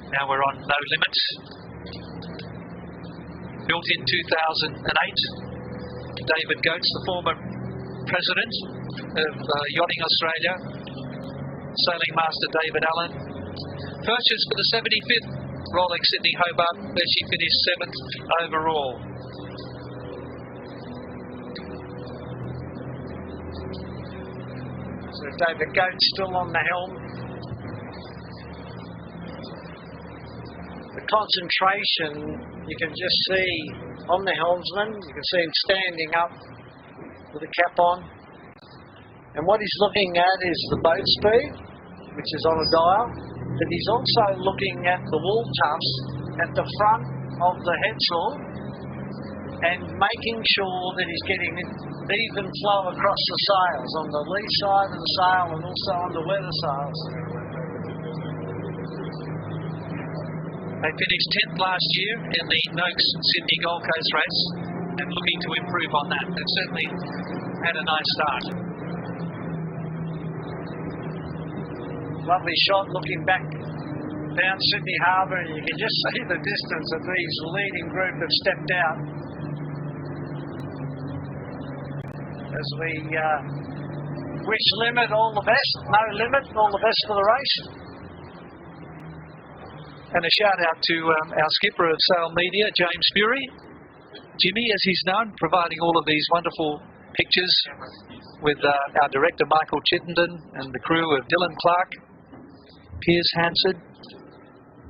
Now we're on No Limits. Built in 2008. David Goetz, the former president of Yachting Australia, Sailing Master David Allen, purchased for the 75th Rolex Sydney Hobart, where she finished 7th overall. So David Goetz still on the helm. The concentration you can just see on the helmsman. You can see him standing up with the cap on. And what he's looking at is the boat speed, which is on a dial. But he's also looking at the wool tufts at the front of the headsail. and making sure that he's getting even flow across the sails, on the lee side of the sail and also on the weather sails. They finished 10th last year in the Noakes Sydney Gold Coast race and looking to improve on that. They've certainly had a nice start. Lovely shot looking back down Sydney Harbour, and you can just see the distance that these leading group have stepped out. As we wish Limit all the best, no limit, all the best for the race. And a shout out to our skipper of Sail Media, James Fury, Jimmy as he's known, providing all of these wonderful pictures with our director Michael Chittenden and the crew of Dylan Clark, Piers Hansard,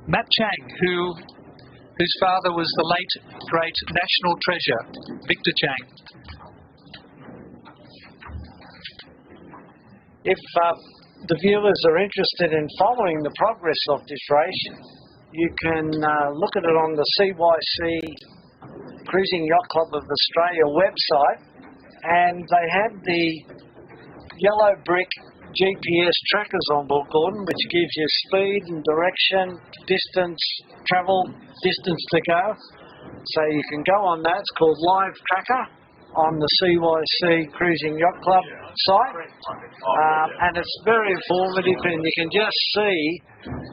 Matt Chang, whose father was the late great national treasure, Victor Chang. If the viewers are interested in following the progress of this race, you can look at it on the CYC Cruising Yacht Club of Australia website, and they have the yellow brick GPS trackers on board, Gordon, which gives you speed and direction, distance, travel, distance to go. So you can go on that. It's called Live Tracker on the CYC Cruising Yacht Club site, and it's very informative, and you can just see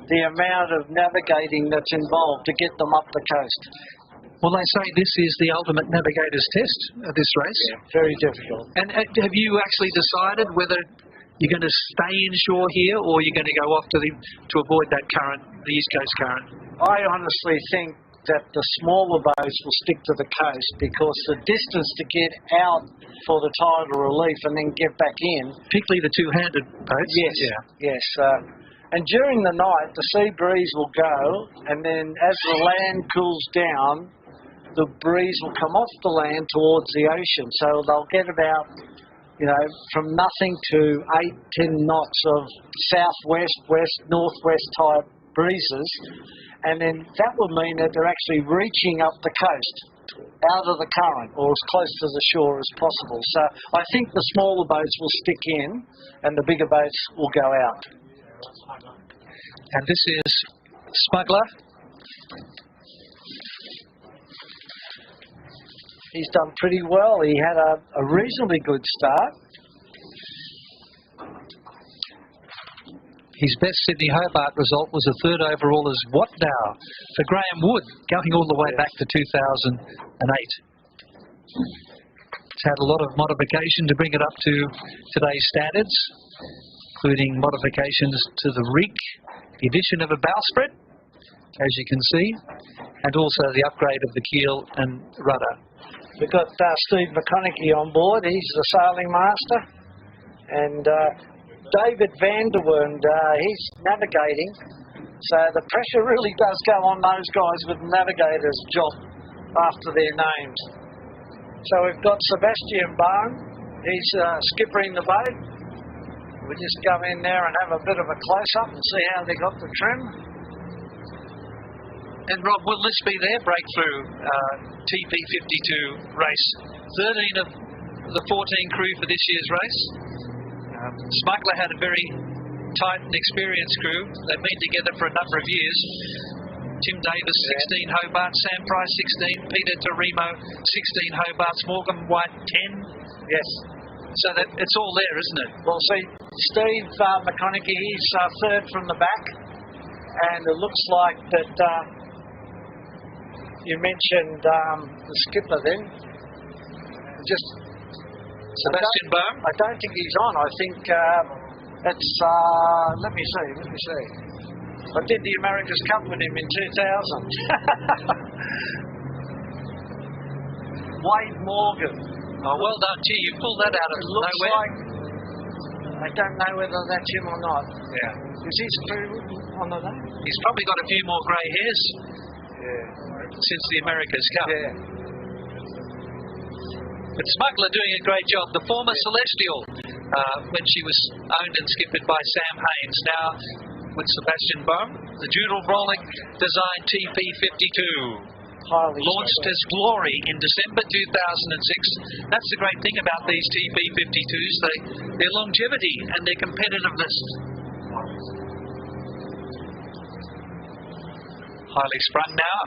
the amount of navigating that's involved to get them up the coast. Well, they say this is the ultimate navigator's test of this race. Yeah, very difficult. And have you actually decided whether you're going to stay inshore here or you're going to go off to avoid that current, the East Coast current? I honestly think that the smaller boats will stick to the coast, because the distance to get out for the tidal relief and then get back in. Particularly the two-handed boats. Yes, yeah. yes. And during the night, the sea breeze will go, and then as the land cools down, the breeze will come off the land towards the ocean. So they'll get about, from nothing to 8-10 knots of southwest, west, northwest type breezes. And then that would mean that they're actually reaching up the coast, out of the current, or as close to the shore as possible. So I think the smaller boats will stick in, and the bigger boats will go out. And this is Smuggler. He's done pretty well. He had a reasonably good start. His best Sydney Hobart result was a third overall as Watdow for Graham Wood, going all the way back to 2008. It's had a lot of modification to bring it up to today's standards, including modifications to the rig, the addition of a bowsprit, as you can see, and also the upgrade of the keel and rudder. We've got Steve McConaughey on board. He's the sailing master. And David Vanderwend, he's navigating. So the pressure really does go on those guys with the navigator's job after their names. So we've got Sebastian Bone. He's skippering the boat. We just go in there and have a bit of a close-up and see how they got the trim. And Rob, will this be their breakthrough TP52 race? 13 of the 14 crew for this year's race. Smuggler had a very tight and experienced crew. They've been together for a number of years. Tim Davis, 16 Hobarts, Sam Price, 16, Peter Torimo, 16 Hobarts, Morgan White, 10. Yes. So that it's all there, isn't it? Well, see, Steve McConaughey, he's third from the back. And it looks like that you mentioned the skipper then. Just Sebastian Bohm? I don't think he's on. I think it's, let me see. I did the America's Cup with him in 2000. Wade Morgan. Oh, well done. Gee, you pulled that out of nowhere. Like, I don't know whether that's him or not. Yeah. Is his crew on the name? He's probably got a few more grey hairs since the America's Cup. Yeah. But Smuggler doing a great job. The former Celestial, when she was owned and skippered by Sam Haynes, now with Sebastian Bohm, the Judel Brolick designed TP52. highly Launched as Glory in December 2006. That's the great thing about these TP52s, their longevity and their competitiveness. Highly sprung now.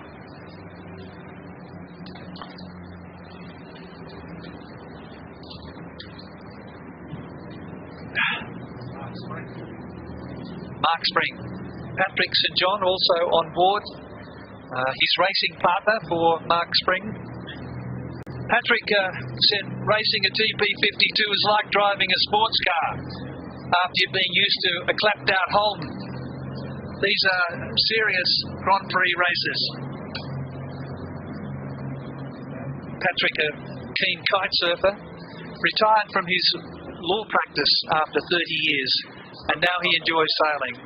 Mark Spring. Patrick St John also on board. His racing partner for Mark Spring. Patrick said racing a TP52 is like driving a sports car after you've been used to a clapped out Holden. These are serious Grand Prix races. Patrick, a keen kite surfer, retired from his law practice after 30 years, and now he enjoys sailing.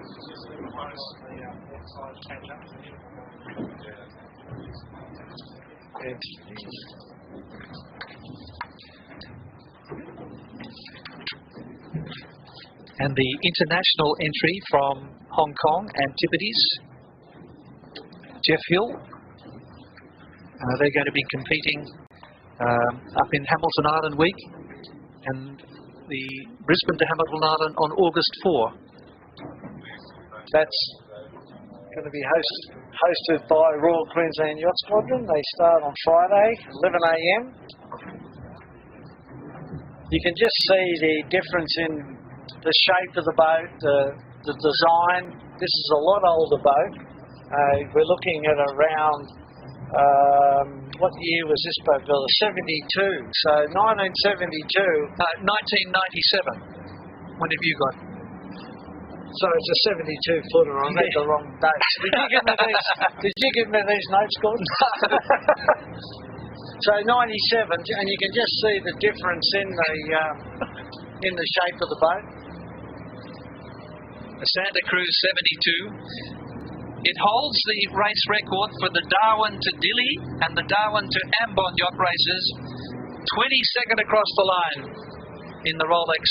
And the international entry from Hong Kong, Antipodes, Jeff Hill. They're going to be competing up in Hamilton Island Week, and the Brisbane to Hamilton Island on August 4. That's going to be hosted by Royal Queensland Yacht Squadron. They start on Friday, 11 a.m. You can just see the difference in the shape of the boat, the design. This is a lot older boat. We're looking at around, what year was this boat built? 72. So 1972. 1997. When have you got? So it's a 72 footer. I read the wrong dates. Did you give me these notes, Gordon? So 97, and you can just see the difference in the shape of the boat. The Santa Cruz 72. It holds the race record for the Darwin to Dili and the Darwin to Ambon yacht races. 22nd across the line in the Rolex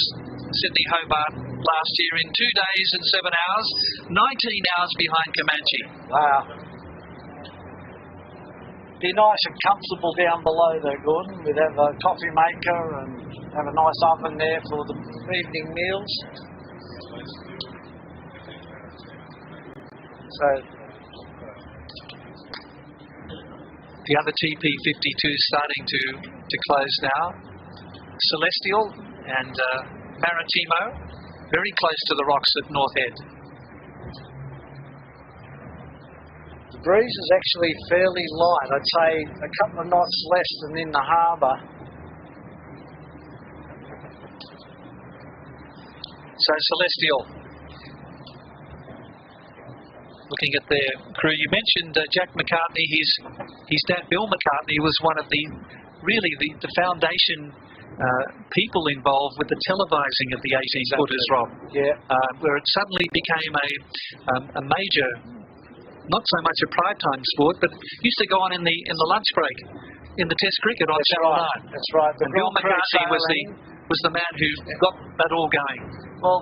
Sydney Hobart last year in 2 days and 7 hours, 19 hours behind Comanche. Wow. Be nice and comfortable down below there, Gordon. We'd have a coffee maker and have a nice oven there for the evening meals. So the other TP52 is starting to close now. Celestial and Maritimo, very close to the rocks at North Head. The breeze is actually fairly light. I'd say a couple of knots less than in the harbour. So Celestial, looking at their crew. You mentioned Jack McCartney. His dad Bill McCartney was one of the foundation people involved with the televising of the 18 footers, Rob. Yeah. Where it suddenly became a major, not so much a prime time sport, but used to go on in the lunch break in the Test cricket on Channel 9. That's right. And Bill McCartney was the man who got that all going. Well,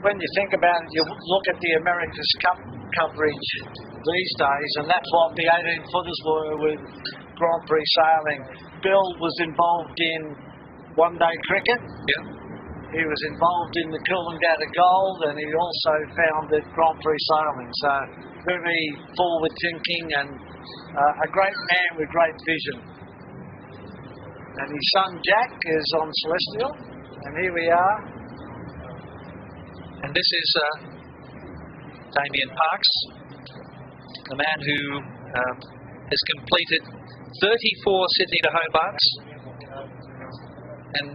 when you think about it, you look at the America's Cup coverage these days, and that's what the 18-footers were with Grand Prix sailing. Bill was involved in one-day cricket. Yeah. He was involved in the Coolangatta Gold, and he also founded Grand Prix sailing. So very forward-thinking and a great man with great vision. And his son Jack is on Celestial, and here we are. And this is Damien Parks, the man who has completed 34 Sydney to Hobarts, and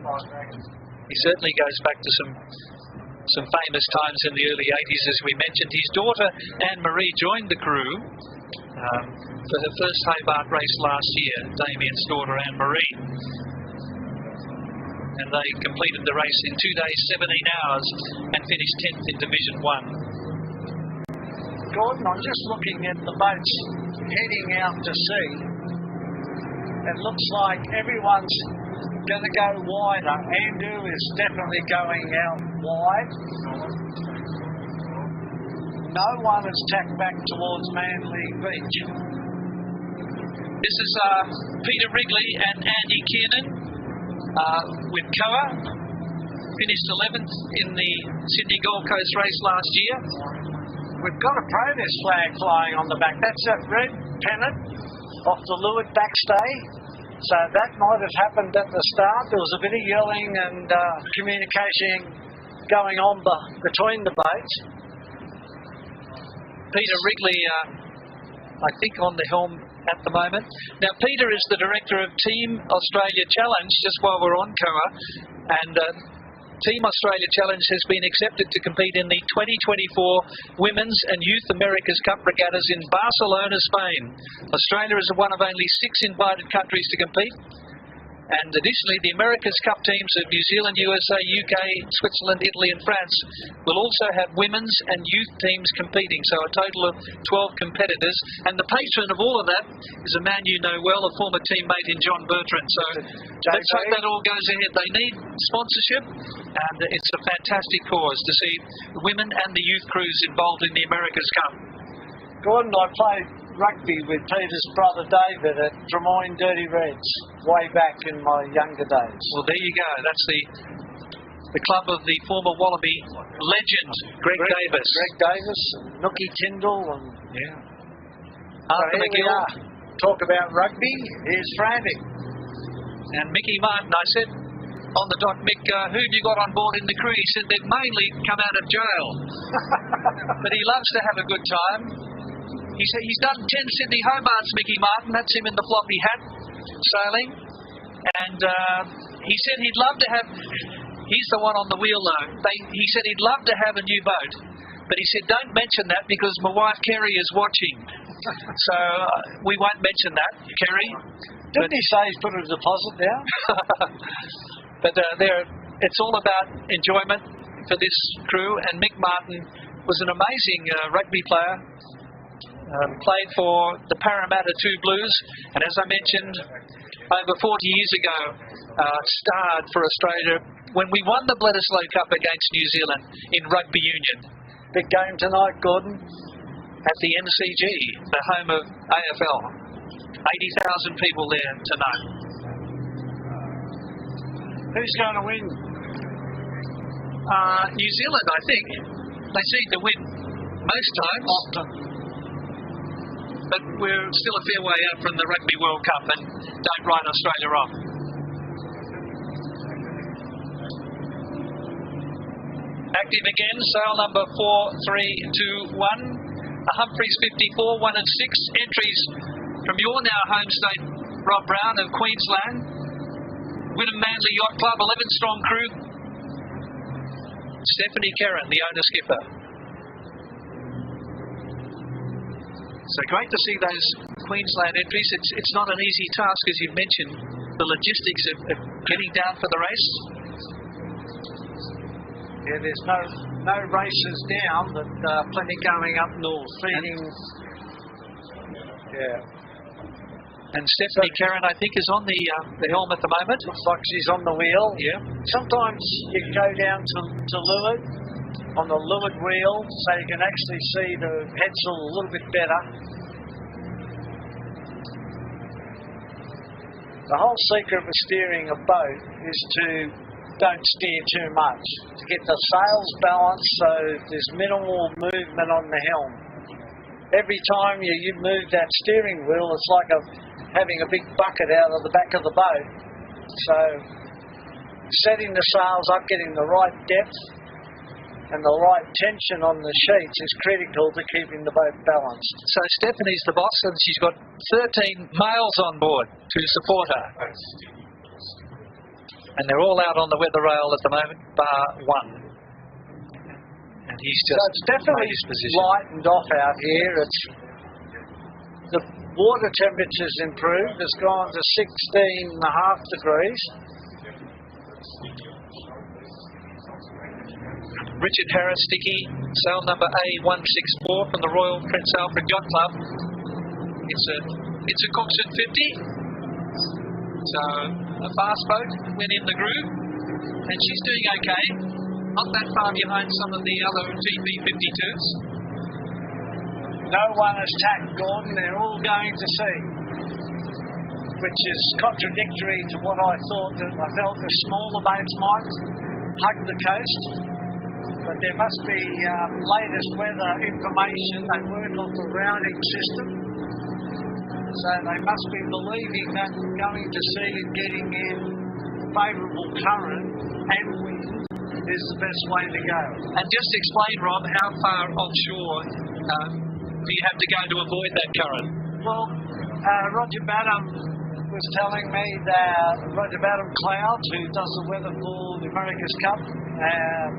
he certainly goes back to some famous times in the early 80s, as we mentioned. His daughter Anne-Marie joined the crew for her first Hobart race last year, Damien's daughter Anne-Marie. And they completed the race in 2 days, 17 hours, and finished 10th in Division 1. Gordon, I'm just looking at the boats heading out to sea. It looks like everyone's going to go wider. Andrew is definitely going out wide. No one has tacked back towards Manly Beach. This is Peter Wrigley and Andy Kiernan with Koa. Finished 11th in the Sydney Gold Coast race last year. We've got a protest flag flying on the back. That's that red pennant off the leeward backstay. So that might have happened at the start. There was a bit of yelling and communication going on between the boats. Peter Wrigley, I think, on the helm at the moment. Now, Peter is the director of Team Australia Challenge, just while we're on Koa, and Team Australia Challenge has been accepted to compete in the 2024 Women's and Youth America's Cup Regattas in Barcelona, Spain. Australia is one of only 6 invited countries to compete. And additionally, the America's Cup teams of New Zealand, USA, UK, Switzerland, Italy and France will also have women's and youth teams competing, so a total of 12 competitors. And the patron of all of that is a man you know well, a former teammate in John Bertrand. So let's hope that all goes ahead. They need sponsorship, and it's a fantastic cause to see the women and the youth crews involved in the America's Cup. Gordon, I played rugby with Peter's brother David at Drummoyne Dirty Reds way back in my younger days. Well, there you go. That's the club of the former Wallaby legend, Greg Davis. Greg Davis, Nookie Tyndall, and Arthur McGill. Talk about rugby. Here's Frantic. And Mickey Martin, I said on the dock, Mick, who have you got on board in the crew? He said they've mainly come out of jail. But he loves to have a good time. He said he's done 10 Sydney Hobarts, Mickey Martin. That's him in the floppy hat, sailing. And he said he'd love to have... He's the one on the wheel, though. He said he'd love to have a new boat. But he said, don't mention that because my wife, Kerry, is watching. So we won't mention that, Kerry. Didn't he say he's put a deposit down? But it's all about enjoyment for this crew. And Mick Martin was an amazing rugby player. Played for the Parramatta 2 Blues, and as I mentioned, over 40 years ago, starred for Australia when we won the Bledisloe Cup against New Zealand in rugby union. Big game tonight, Gordon. At the MCG, the home of AFL. 80,000 people there tonight. Who's going to win? New Zealand, I think. They seem to win most times. Often. But we're still a fair way out from the Rugby World Cup and don't write Australia off. Active again, sail number 4321. A Humphreys 54, 1 and 6. Entries from your now home state, Rob Brown of Queensland. Wynnum Manly Yacht Club, 11 strong crew. Stephanie Kerrin, the owner skipper. So great to see those Queensland entries. It's not an easy task, as you've mentioned, the logistics of getting down for the race. Yeah, there's no races down, but plenty going up north, feeding. Yeah. And Stephanie Kerrin, I think, is on the helm at the moment. Looks like she's on the wheel. Yeah. Sometimes you can go down to leeward, on the leeward wheel, so you can actually see the headsail a little bit better. The whole secret of steering a boat is to don't steer too much, to get the sails balanced so there's minimal movement on the helm. Every time you move that steering wheel, it's like having a big bucket out of the back of the boat. So setting the sails up, getting the right depth and the right tension on the sheets is critical to keeping the boat balanced. So Stephanie's the boss, and she's got 13 males on board to support her. And they're all out on the weather rail at the moment, bar one. And he's just... So it's definitely lightened off out here. The water temperature's improved. It's gone to 16.5 degrees. Richard Harris, Sticky, sail number A164 from the Royal Prince Alfred Yacht Club. It's a Coxswain 50. So a fast boat went in the groove, and she's doing okay. Not that far behind some of the other GB52s. No one has tacked, Gordon. They're all going to sea. which is contradictory to what I thought that I felt the smaller boats might hug the coast. But there must be latest weather information. They work off the routing system. So they must be believing that going to sea and getting in favourable current and wind is the best way to go. And just explain, Rob, how far offshore do you have to go to avoid that current? Well, Roger Badham was telling me that Roger Badham Cloud, who does the weather for the America's Cup,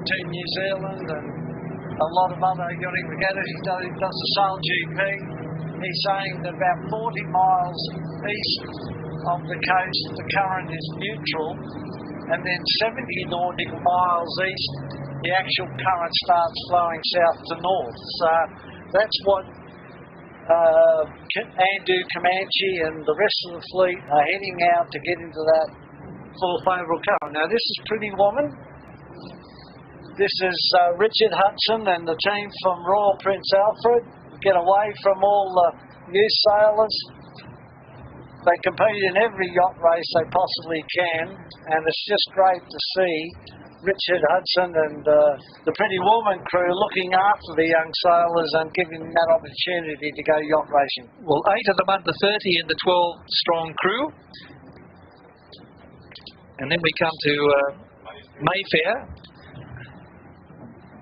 Team New Zealand and a lot of other yachting regattas, he does the Sail GP. He's saying that about 40 miles east of the coast, the current is neutral, and then 70 nautical miles east, the actual current starts flowing south to north. So that's what Andu, Comanche and the rest of the fleet are heading out to get into that full favourable current. Now this is Pretty Woman. This is Richard Hudson and the team from Royal Prince Alfred. Get away from all the youth sailors. They compete in every yacht race they possibly can, and it's just great to see Richard Hudson and the Pretty Woman crew looking after the young sailors and giving them that opportunity to go yacht racing. Well, 8 of them under 30 in the 12-strong crew. And then we come to Mayfair,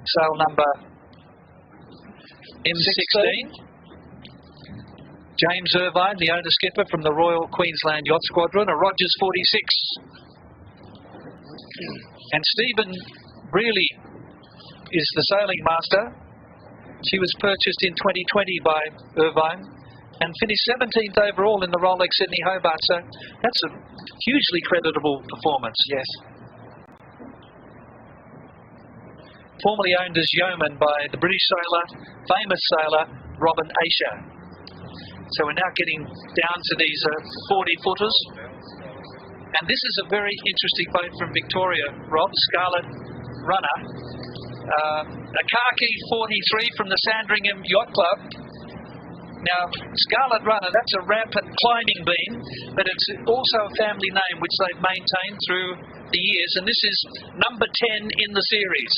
sail number M16. James Irvine, the owner-skipper from the Royal Queensland Yacht Squadron, a Rogers 46. And Stephen Brearley is the sailing master. She was purchased in 2020 by Irvine and finished 17th overall in the Rolex Sydney Hobart. So that's a hugely creditable performance. Yes. Formerly owned as Yeoman by the British sailor, famous sailor, Robin Asher. So we're now getting down to these 40-footers. And this is a very interesting boat from Victoria, Rob, Scarlet Runner. A khaki 43 from the Sandringham Yacht Club. Now, Scarlet Runner, that's a ramp and climbing beam, but it's also a family name which they've maintained through the years. And this is number 10 in the series.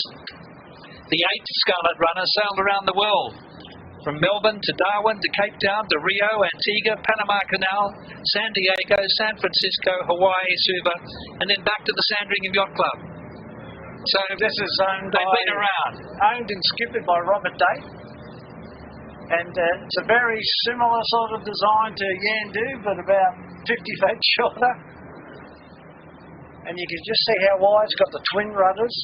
The 8th Scarlet Runner sailed around the world, from Melbourne to Darwin to Cape Town to Rio, Antigua, Panama Canal, San Diego, San Francisco, Hawaii, Suva, and then back to the Sandringham Yacht Club. So this is owned they've been around. Owned and skipped by Robert Day. And it's a very similar sort of design to Yandu, but about 50 feet shorter. And you can just see how wide it's got the twin rudders.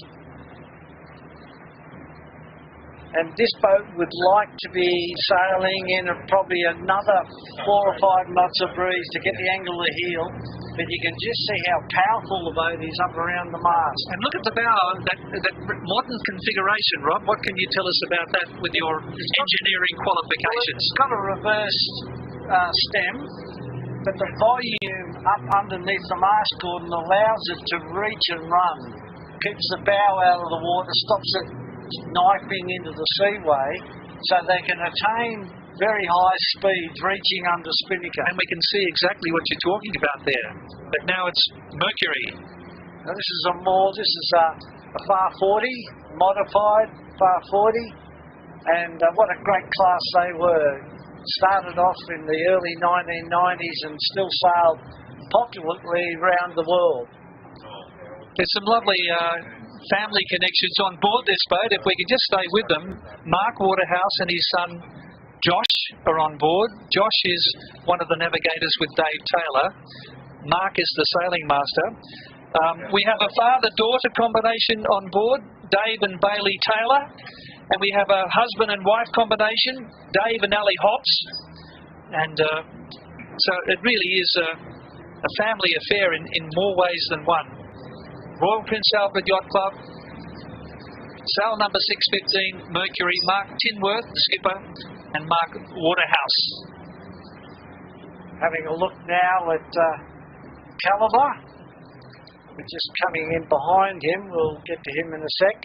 And this boat would like to be sailing in probably another 4 or 5 knots of breeze to get the angle of the heel. But you can just see how powerful the boat is up around the mast. And look at the bow, that modern configuration, Rob. What can you tell us about that with your engineering qualifications? It's got a reverse stem, but the volume up underneath the mast Gordon allows it to reach and run. Keeps the bow out of the water, stops it knifing into the seaway, so they can attain very high speeds reaching under spinnaker. And we can see exactly what you're talking about there. But now it's Mercury. Now this is a Far 40, modified Far 40, and what a great class they were. Started off in the early 1990s and still sailed popularly around the world. There's some lovely family connections on board this boat. If we could just stay with them, Mark Waterhouse and his son Josh are on board. Josh is one of the navigators with Dave Taylor. Mark is the sailing master. We have a father-daughter combination on board, Dave and Bailey Taylor. And we have a husband and wife combination, Dave and Ali Hobbs. And so it really is a family affair in more ways than one. Royal Prince Alfred Yacht Club, sail number 615, Mercury, Mark Tinworth, the skipper, and Mark Waterhouse. Having a look now at Caliber, we're just coming in behind him, we'll get to him in a sec.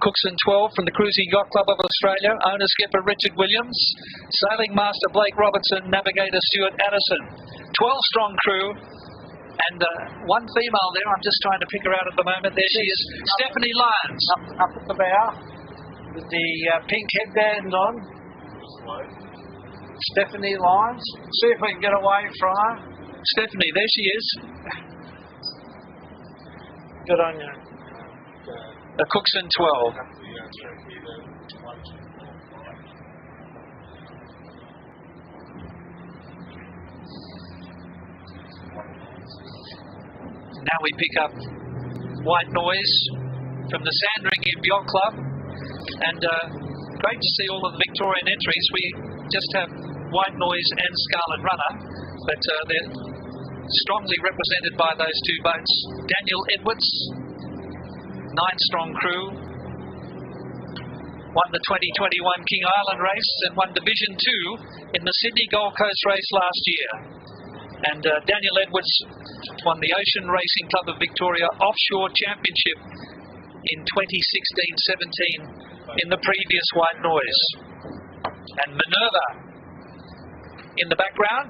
Cookson 12 from the Cruising Yacht Club of Australia, owner skipper Richard Williams, sailing master Blake Robertson, navigator Stuart Addison. 12 strong crew, and one female there. I'm just trying to pick her out at the moment. There she is, Stephanie Lyons. Up at the bow with the pink headband on. Stephanie Lyons. See if we can get away from her. Stephanie, there she is. Good on you. A Cookson 12. Now we pick up White Noise from the Sandringham Yacht Club, and great to see all of the Victorian entries. We just have White Noise and Scarlet Runner, but they're strongly represented by those two boats. Daniel Edwards, 9-strong crew, won the 2021 King Island race and won Division 2 in the Sydney Gold Coast race last year. And Daniel Edwards won the Ocean Racing Club of Victoria Offshore Championship in 2016-17 in the previous White Noise. And Minerva in the background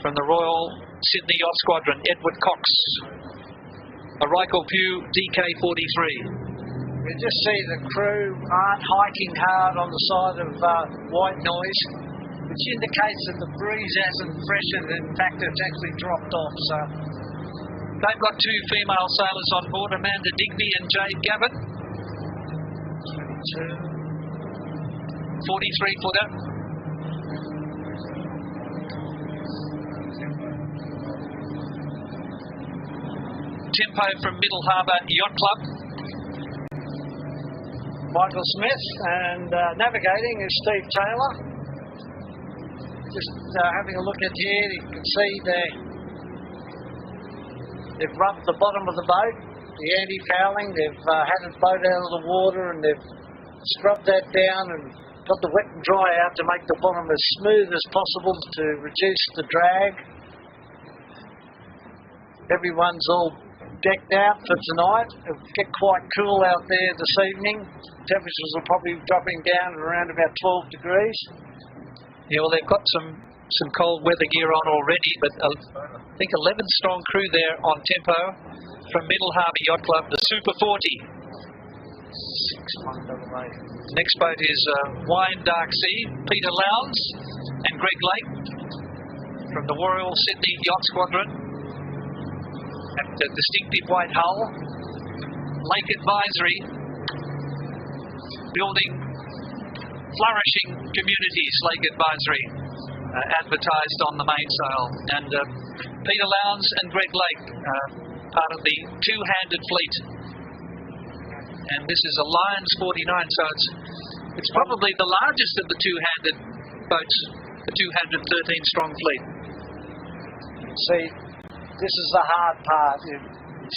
from the Royal Sydney Yacht Squadron, Edward Cox, a Rykel Pugh DK43. You just see the crew aren't hiking hard on the side of White Noise, which indicates that the breeze hasn't freshened. In fact, it's actually dropped off. So they've got two female sailors on board, Amanda Digby and Jade Gavitt. 43-footer. Tempo from Middle Harbour Yacht Club. Michael Smith, and navigating is Steve Taylor. Just having a look at here, you can see they've rubbed the bottom of the boat, the anti-fouling. They've had the boat out of the water and they've scrubbed that down and got the wet and dry out to make the bottom as smooth as possible to reduce the drag. Everyone's all decked out for tonight. It'll get quite cool out there this evening. Temperatures will probably be dropping down around about 12 degrees. Yeah, well, they've got some cold weather gear on already, but I think 11 strong crew there on Tempo from Middle Harbour Yacht Club, the Super 40. Next boat is Wine Dark Sea, Peter Lowndes and Greg Lake from the Royal Sydney Yacht Squadron. At the distinctive white hull. Lake Advisory, building flourishing communities, Lake Advisory, advertised on the mainsail. And Peter Lowndes and Greg Lake, part of the two-handed fleet. And this is a Lions 49, so it's probably the largest of the two-handed boats, the 213 strong fleet. See, this is the hard part. You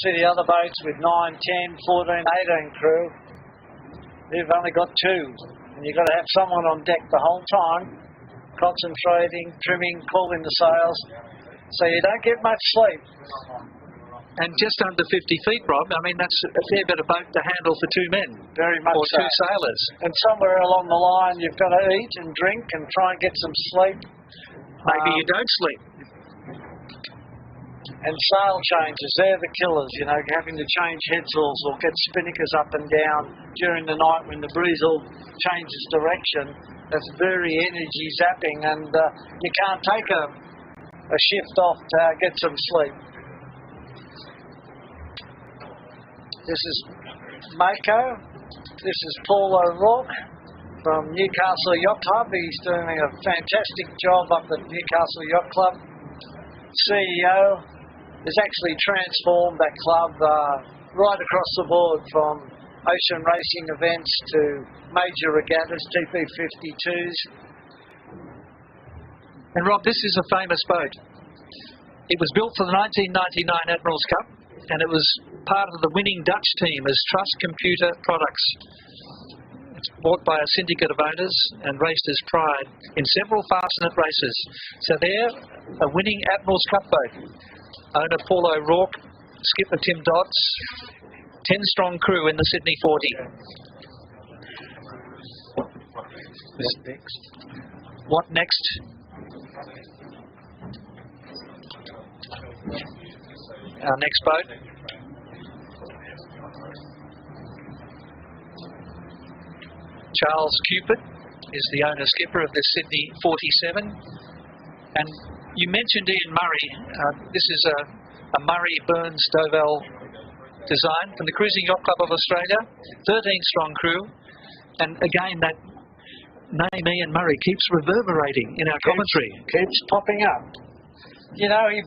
see the other boats with 9, 10, 14, 18 crew. They've only got 2. And you've got to have someone on deck the whole time, concentrating, trimming, pulling the sails. So you don't get much sleep. And just under 50 feet, Rob, I mean, that's a fair bit of boat to handle for 2 men. Very much or so. 2 sailors. And somewhere along the line, you've got to eat and drink and try and get some sleep. Maybe you don't sleep. And sail changes, they're the killers, you know, having to change headsails or get spinnakers up and down during the night when the breeze all changes direction. That's very energy zapping, and you can't take a shift off to get some sleep. This is Mako. This is Paul O'Rourke from Newcastle Yacht Club. He's doing a fantastic job up at Newcastle Yacht Club. CEO has actually transformed that club right across the board, from ocean racing events to major regattas, GP52s. And Rob, this is a famous boat. It was built for the 1999 Admiral's Cup, and it was part of the winning Dutch team as Trust Computer Products. It's bought by a syndicate of owners and raced as Pride in several Fastnet races. So they're a winning Admiral's Cup boat. Owner Paul O'Rourke, skipper Tim Dodds, 10-strong crew in the Sydney 40. What next? Our next boat. Charles Cupid is the owner-skipper of the Sydney 47. And you mentioned Ian Murray. This is a Murray Burns Dovell design from the Cruising Yacht Club of Australia. 13-strong crew. And again, that name Ian Murray keeps reverberating in our commentary. Keeps popping up. You know, he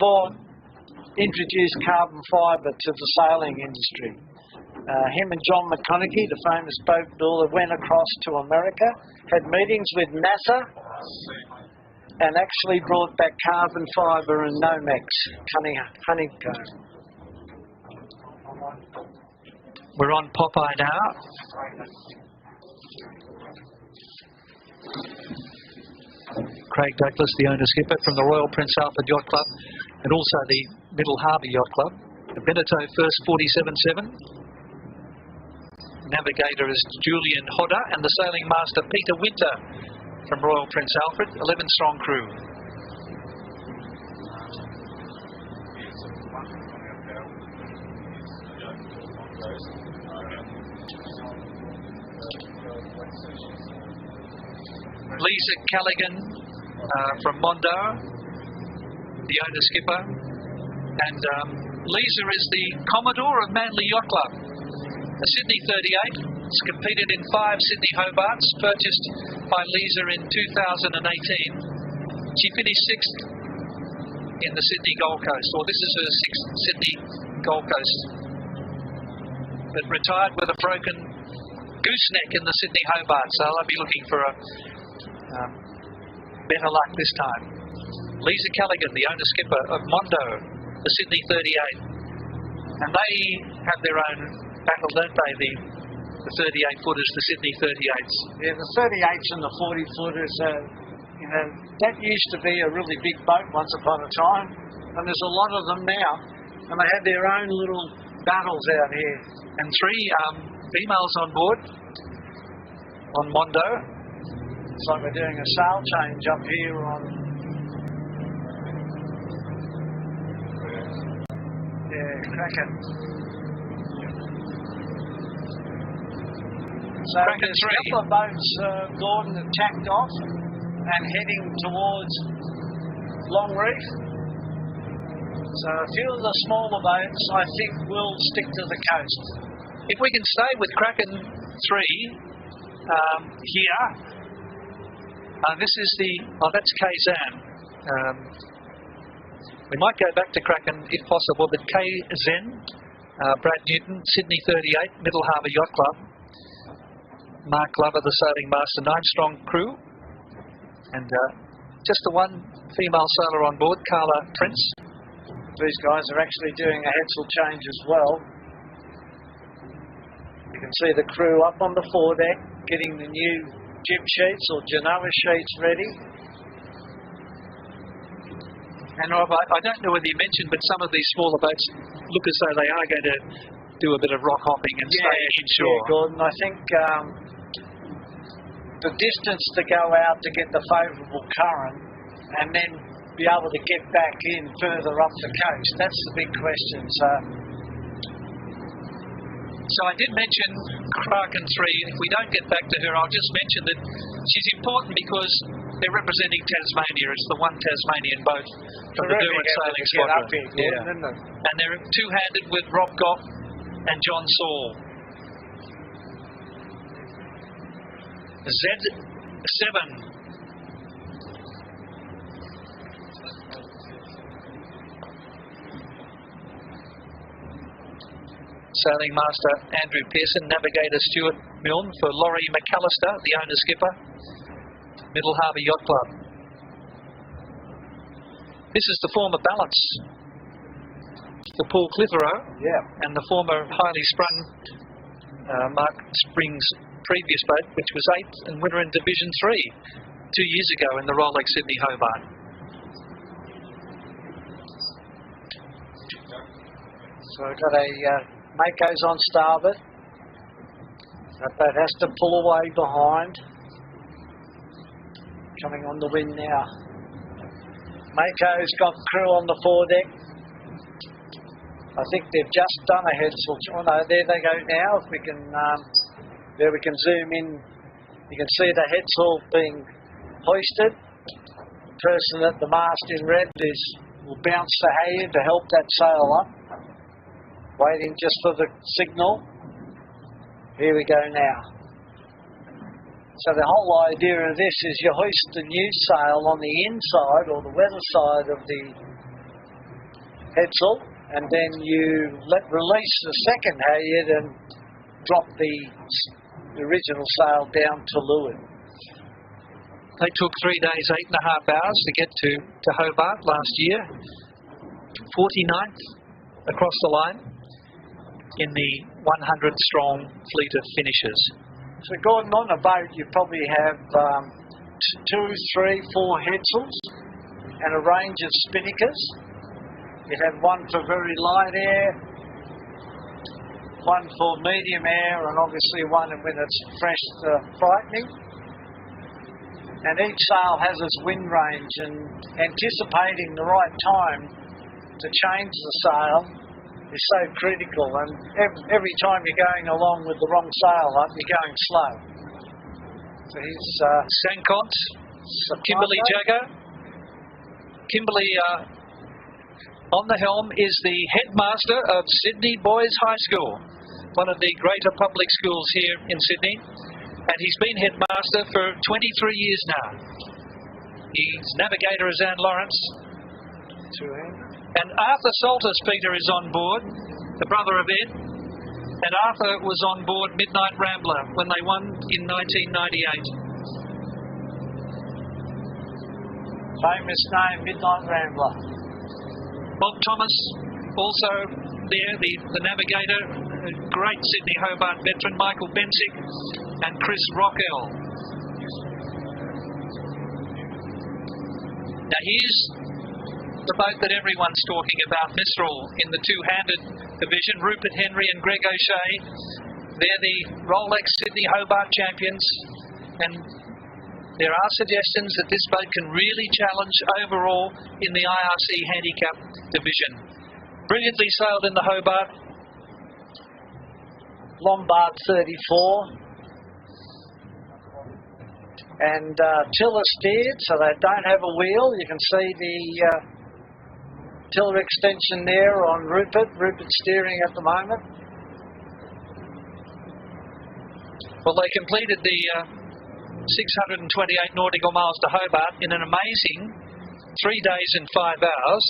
introduced carbon fibre to the sailing industry. Him and John McConaughey, the famous boat builder, went across to America, had meetings with NASA, and actually brought back carbon fibre and Noakes honeycomb. We're on Popeye now. Craig Douglas, the owner-skipper from the Royal Prince Alfred Yacht Club, and also the Middle Harbour Yacht Club. The Beneteau First 47-7. Navigator is Julian Hodder, and the sailing master Peter Winter from Royal Prince Alfred, 11-strong crew. Lisa Callaghan from Mondo, the owner-skipper, and Lisa is the Commodore of Manly Yacht Club. A Sydney 38. It's competed in 5 Sydney Hobarts, purchased by Lisa in 2018. She finished 6th in the Sydney Gold Coast, or this is her 6th Sydney Gold Coast. But retired with a broken gooseneck in the Sydney Hobart, so I'll be looking for a better luck this time. Lisa Callaghan, the owner-skipper of Mondo, the Sydney 38. And they have their own battle, don't they? The 38-footers, the Sydney 38s. Yeah, the 38s and the 40-footers, you know, that used to be a really big boat once upon a time, and there's a lot of them now, and they had their own little battles out here. And 3 females on board on Mondo. It's like we're doing a sail change up here on... Yeah, Kraken. So Kraken there's 3. a couple of boats, Gordon, have tacked off and heading towards Long Reef. So a few of the smaller boats, I think, will stick to the coast. If we can stay with Kraken 3 here, this is the, that's Kazan. We might go back to Kraken if possible, but Kazan, Brad Newton, Sydney 38, Middle Harbour Yacht Club. Mark Glover, the sailing master, 9-strong crew. And just the one female sailor on board, Carla Prince. These guys are actually doing a headsail change as well. You can see the crew up on the foredeck, getting the new jib sheets or Genoa sheets ready. And Rob, I don't know whether you mentioned, but some of these smaller boats look as though they are going to do a bit of rock hopping and stay inshore. Yeah, Gordon. I think the distance to go out to get the favourable current and then be able to get back in further up the coast, that's the big question. So I did mention Kraken 3. If we don't get back to her, I'll just mention that she's important because they're representing Tasmania. It's the one Tasmanian boat from the Derwent Sailing Squadron. And they're two-handed with Rob Goff and John Saul. Z7. Sailing master Andrew Pearson, navigator Stuart Milne for Laurie McAllister, the owner-skipper, Middle Harbour Yacht Club. This is the former Balance, the Paul Clitheroe, and the former highly sprung Mark Springs previous boat, which was 8th and winner in Division 3 2 years ago in the Rolex Sydney Hobart. So I've got a Mako's on starboard. That boat has to pull away behind. Coming on the wind now. Mako's got crew on the foredeck. I think they've just done a headsail. Oh no, there they go now. If we can, there we can zoom in. You can see the headsail being hoisted. The person at the mast in red will bounce the halyard to help that sail up. Waiting just for the signal. Here we go now. So the whole idea of this is you hoist the new sail on the inside or the weather side of the headsail, and then you release the second halyard and drop the original sail down to leeward. They took 3 days, 8.5 hours to get to Hobart last year. 49th across the line in the 100-strong fleet of finishers. So Gordon, on a boat you probably have 2, 3, 4 headsails and a range of spinnakers. You have one for very light air, one for medium air, and obviously one when it's fresh frightening. And each sail has its wind range, and anticipating the right time to change the sail is so critical. And every time you're going along with the wrong sail up, you're going slow. So he's Sankont, Kimberly Jagger. Kimberly on the helm is the headmaster of Sydney Boys High School, one of the greater public schools here in Sydney. And he's been headmaster for 23 years now. His navigator is Anne Lawrence. And Arthur Saltus, Peter, is on board, the brother of Ed. And Arthur was on board Midnight Rambler when they won in 1998. Famous name, Midnight Rambler. Bob Thomas, also there, the navigator, a great Sydney Hobart veteran, Michael Bensick, and Chris Rockwell. Now here's the boat that everyone's talking about, Mistral, in the two-handed division. Rupert Henry and Greg O'Shea. They're the Rolex Sydney Hobart champions, and there are suggestions that this boat can really challenge overall in the IRC handicap division. Brilliantly sailed in the Hobart. Lombard 34. And tiller steered, so they don't have a wheel. You can see the tiller extension there on Rupert. Rupert's steering at the moment. Well, they completed the 628 nautical miles to Hobart in an amazing 3 days and 5 hours.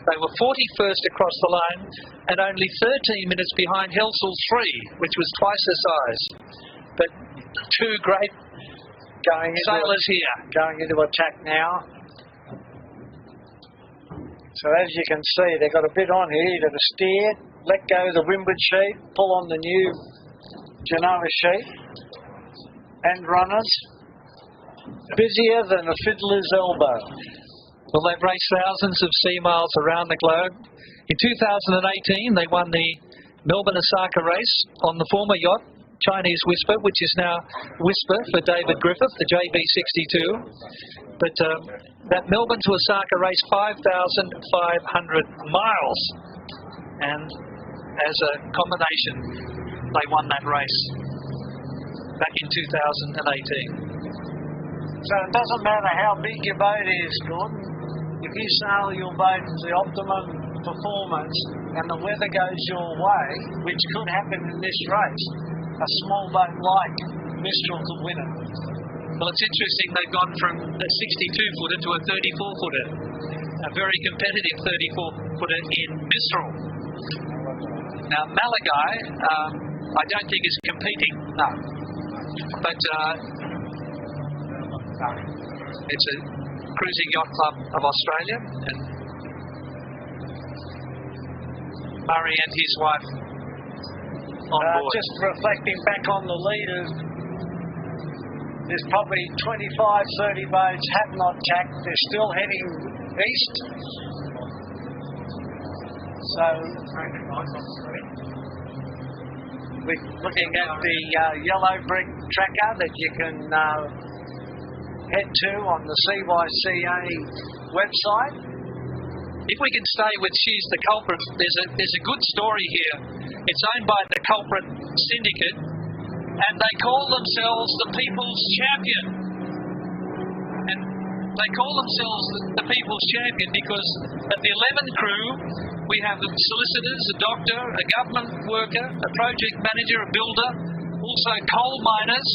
They were 41st across the line and only 13 minutes behind Helsel 3, which was twice the size. But two great sailors here. Going into attack now. So as you can see, they've got a bit on here. You've got to steer, let go of the windward sheet, pull on the new Genoa sheet. And runners. Busier than a fiddler's elbow. Well, they've raced thousands of sea miles around the globe. In 2018, they won the Melbourne-Osaka race on the former yacht, Chinese Whisper, which is now Whisper for David Griffith, the JB62. But that Melbourne to Osaka race, 5,500 miles. And as a combination, they won that race back in 2018. So it doesn't matter how big your boat is, Gordon. If you sail your boat to the optimum performance and the weather goes your way, which could happen in this race, a small boat like Mistral could win it. Well, it's interesting, they've gone from a 62-footer to a 34-footer. A very competitive 34-footer in Mistral. Now, Malagai, I don't think is competing. No. But it's a cruising yacht club of Australia, and Murray and his wife on board. Just reflecting back on the leaders, there's probably 25, 30 boats have not tacked. They're still heading east. So We're looking at the yellow brick tracker that you can head to on the CYCA website. If we can stay with She's the Culprit, there's a good story here. It's owned by the Culprit Syndicate, and they call themselves the People's Champion. And they call themselves the People's Champion because at the 11th crew, we have the solicitors, a doctor, a government worker, a project manager, a builder, also coal miners,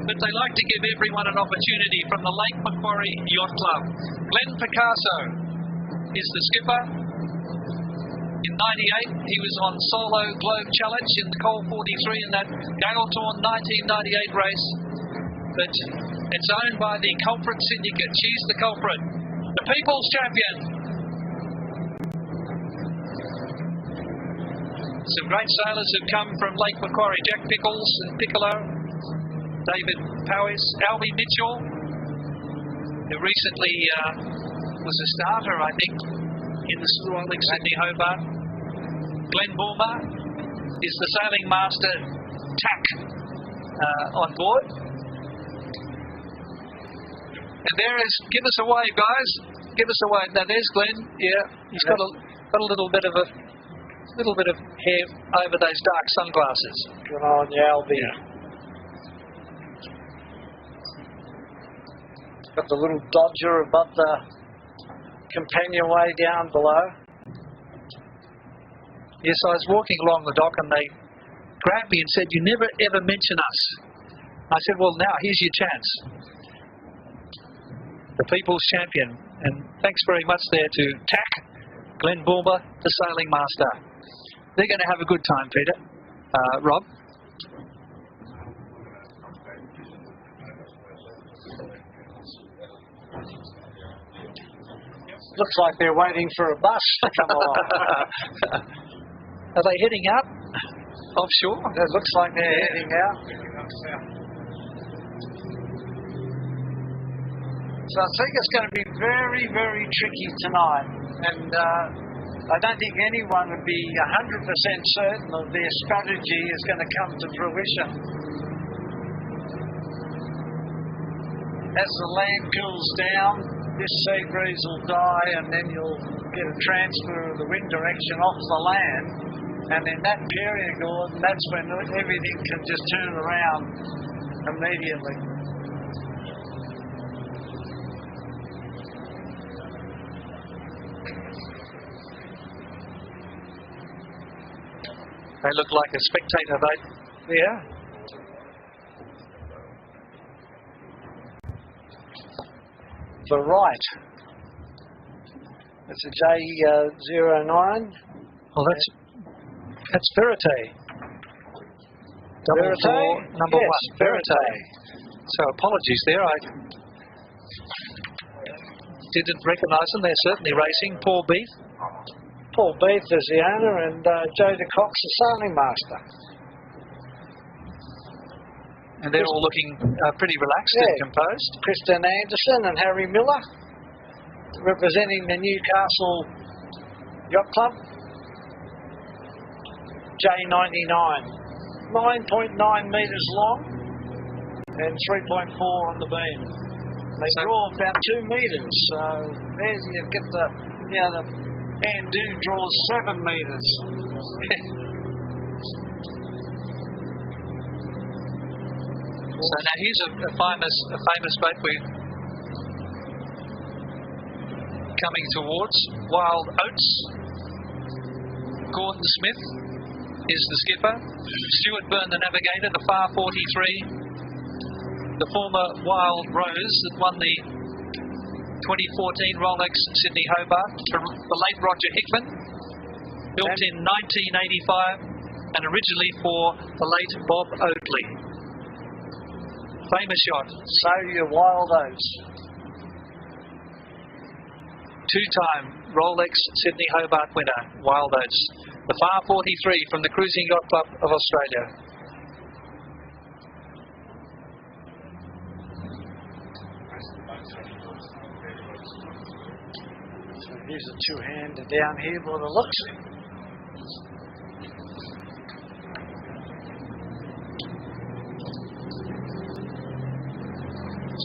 but they like to give everyone an opportunity from the Lake Macquarie Yacht Club. Glenn Picasso is the skipper. In '98, he was on Solo Globe Challenge in the Coal 43 in that Gale Torn 1998 race. But it's owned by the Culprit Syndicate. She's the Culprit. The People's Champion. Some great sailors have come from Lake Macquarie. Jack Pickles and Piccolo. David Powys. Albie Mitchell, who recently was a starter, I think, in the Royal Lake Sydney Hobart. Glenn Bulmer is the sailing master tack on board. And there is, give us a wave, guys. Give us a wave. Now there's Glenn. Yeah, he's got a little bit of hair over those dark sunglasses. Good on you, Albie. Yeah. Got the little dodger above the companionway down below. Yes, I was walking along the dock and they grabbed me and said, "You never ever mention us." I said, "Well, now here's your chance." The People's Champion. And thanks very much there to Tack, Glenn Bulmer, the sailing master. They're going to have a good time, Peter. Rob? Looks like they're waiting for a bus to come along. Are they heading out offshore? It looks like they're heading out. So I think it's going to be very, very tricky tonight. And I don't think anyone would be 100% certain that their strategy is going to come to fruition. As the land cools down, this sea breeze will die and then you'll get a transfer of the wind direction off the land. And in that period, Gordon, that's when everything can just turn around immediately. They look like a spectator boat. Yeah. The right. It's a J09. Well, that's Verite. Verite? Number yes, 1. Verite. So apologies there. I didn't recognise them. They're certainly racing. Paul Beef. Paul Beef is the owner and Joe de Cox the sailing master. And they're all looking pretty relaxed and composed. Kristen Anderson and Harry Miller representing the Newcastle Yacht Club. J99. 9.9 metres long and 3.4 on the beam. They draw about 2 metres. So there's you get the Andu draws 7 metres. So now here's a famous boat we're coming towards. Wild Oats. Gordon Smith is the skipper. Stuart Byrne the navigator. The Far 43. The former Wild Rose that won the 2014 Rolex Sydney Hobart. The late Roger Hickman. Built in 1985 and originally for the late Bob Oatley. Famous yacht. So your Wild Oats. 2-time Rolex Sydney Hobart winner, Wild Oats. The Far 43 from the Cruising Yacht Club of Australia. So here's a two-hander down here by the looks.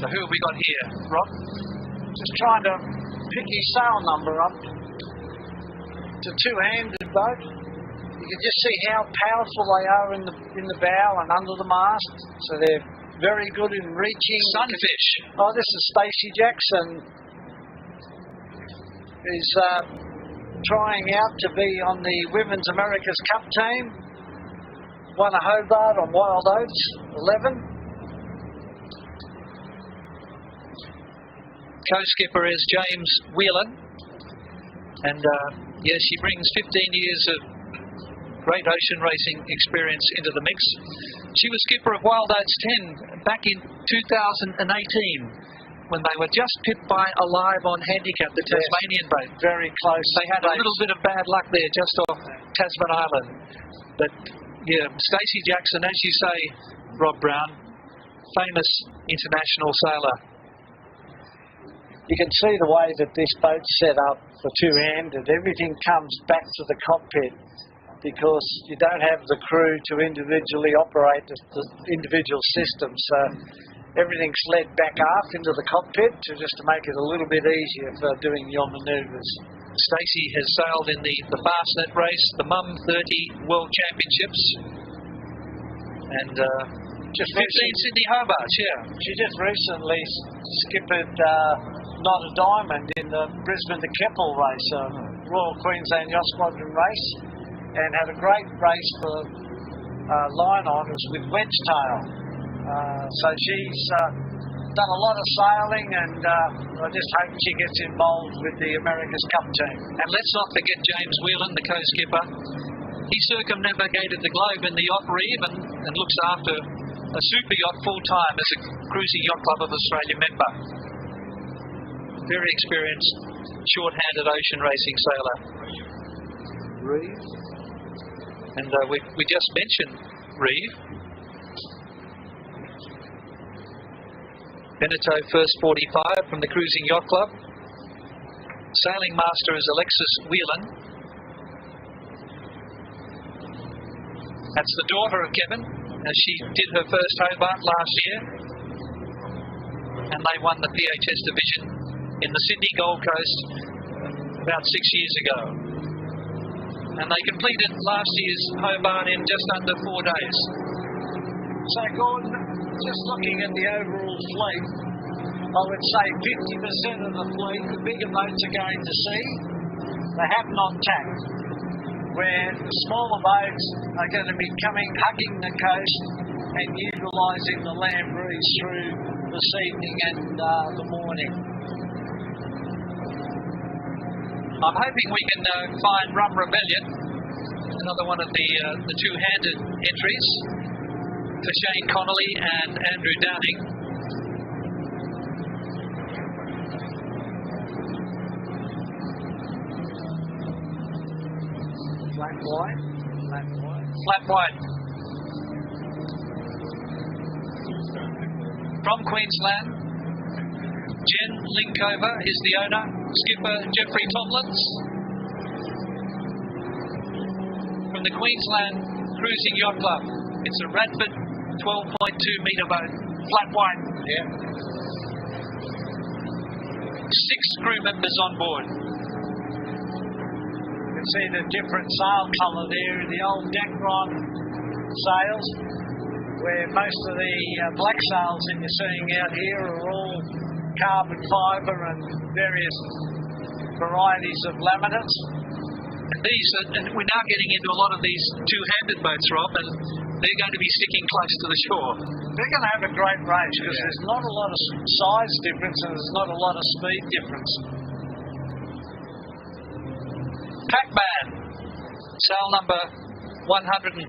So who have we got here, Rob? Just trying to pick his sail number up. It's a two-handed boat. You can just see how powerful they are in the bow and under the mast. So they're very good in reaching. Sunfish. Oh, this is Stacey Jackson. Is trying out to be on the Women's America's Cup team. Won a Hobart on Wild Oats 11. Co-skipper is James Whelan, and yes, she brings 15 years of great ocean racing experience into the mix. She was skipper of Wild Oats 10 back in 2018 when they were just pipped by Alive on handicap, the Tasmanian boat. Very close. They had a little bit of bad luck there just off Tasman Island. But yeah, Stacey Jackson, as you say, Rob Brown, famous international sailor. You can see the way that this boat's set up for two-handed. Everything comes back to the cockpit because you don't have the crew to individually operate the individual systems. So everything's led back aft into the cockpit just to make it a little bit easier for doing your manoeuvres. Stacey has sailed in the Fastnet race, the Mum 30 World Championships, and just 15 Sydney Hobarts, yeah. She just recently skippered Not a Diamond in the Brisbane to Keppel race, a Royal Queensland Yacht Squadron race, and had a great race for line honours with Wedgetail. So she's done a lot of sailing, and I just hope she gets involved with the America's Cup team. And let's not forget James Whelan, the co-skipper. He circumnavigated the globe in the Yacht Reeve and looks after a super yacht full-time as a Cruising Yacht Club of Australia member. Very experienced, short-handed ocean racing sailor. Reeve. And we just mentioned Reeve. Beneteau first 45 from the Cruising Yacht Club. Sailing master is Alexis Whelan. That's the daughter of Kevin, as she did her first Hobart last year. And they won the PHS division in the Sydney Gold Coast about 6 years ago. And they completed last year's Hobart in just under 4 days. So Gordon, just looking at the overall fleet, I would say 50% of the fleet, the bigger boats are going to sea. They have not tacked. Where the smaller boats are going to be hugging the coast and utilising the land breeze through this evening and the morning. I'm hoping we can find Rum Rebellion, another one of the two-handed entries for Shane Connolly and Andrew Downing. Flat white. From Queensland, Jen Linkover is the owner. Skipper Jeffrey Tomlins. From the Queensland Cruising Yacht Club. It's a Radford 12.2 metre boat. Flat white. Yeah. 6 crew members on board. You can see the different sail colour there in the old Dacron sails, where most of the black sails that you're seeing out here are all carbon fibre and various varieties of laminates. And we're now getting into a lot of these two-handed boats, Rob, and they're going to be sticking close to the shore. They're going to have a great race because there's not a lot of size difference and there's not a lot of speed difference. Pac-Man, sail number 110.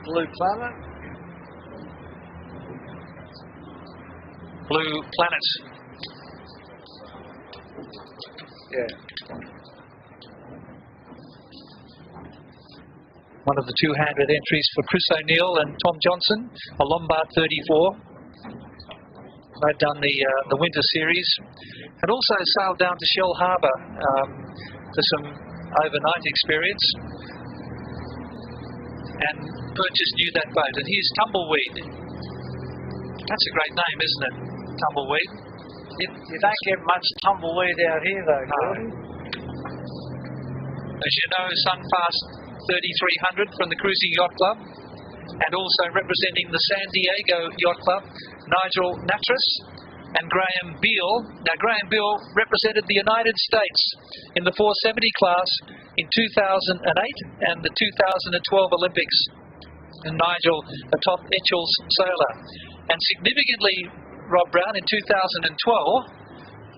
Blue Planet. Blue Planet. Yeah. One of the two-handed entries for Chris O'Neill and Tom Johnson, a Lombard 34. They've done the winter series and also sailed down to Shell Harbour for some overnight experience. and purchased you that boat. And here's Tumbleweed. That's a great name, isn't it? Tumbleweed. You don't get much tumbleweed out here though, Gordon. As you know, Sunfast 3300 from the Cruising Yacht Club, and also representing the San Diego Yacht Club, Nigel Natras and Graham Beale. Now, Graham Beale represented the United States in the 470 class in 2008 and the 2012 Olympics. And Nigel, a top Etchells sailor. And significantly, Rob Brown, in 2012,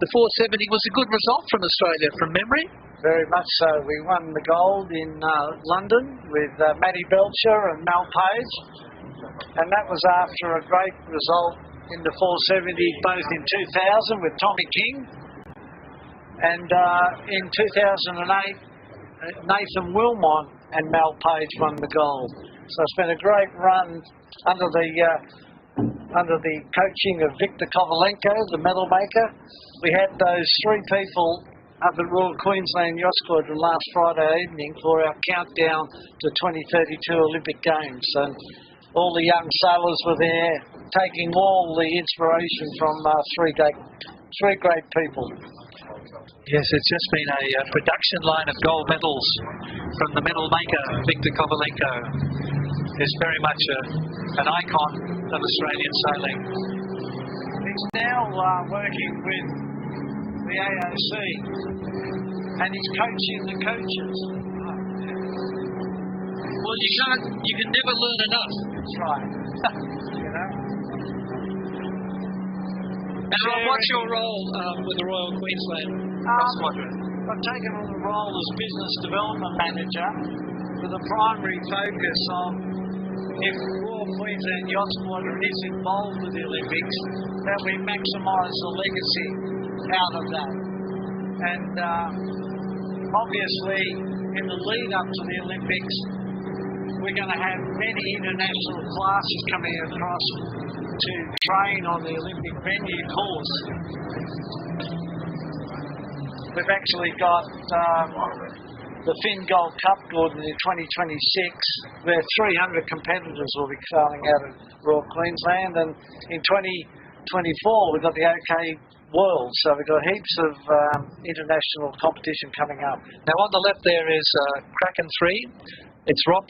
the 470 was a good result from Australia, from memory. Very much so. We won the gold in London with Matty Belcher and Mel Page, and that was after a great result in the 470 both in 2000 with Tommy King, and in 2008 Nathan Wilmot and Mel Page won the gold. So it's been a great run under the coaching of Victor Kovalenko, the medal maker. We had those three people up at Royal Queensland Yacht Squadron last Friday evening for our countdown to 2032 Olympic Games, and all the young sailors were there, taking all the inspiration from three great people. Yes, it's just been a production line of gold medals from the medal maker, Victor Kovalenko. He's very much an icon of Australian sailing. He's now working with the AOC, and he's coaching the coaches. Well, you can never learn enough. That's right. You know. And Rob, what's your role with the Royal Queensland Yacht Squadron? I've taken on the role as business development manager with a primary focus on if Royal Queensland Yacht Squadron is involved with the Olympics, that we maximise the legacy out of that. And obviously, in the lead up to the Olympics, we're going to have many international classes coming across to train on the Olympic venue course. We've actually got the Finn Gold Cup, Gordon, in 2026, where 300 competitors will be sailing out of Royal Queensland, and in 2024 we've got the OK World, so we've got heaps of international competition coming up. Now on the left there is Kraken 3. It's Rob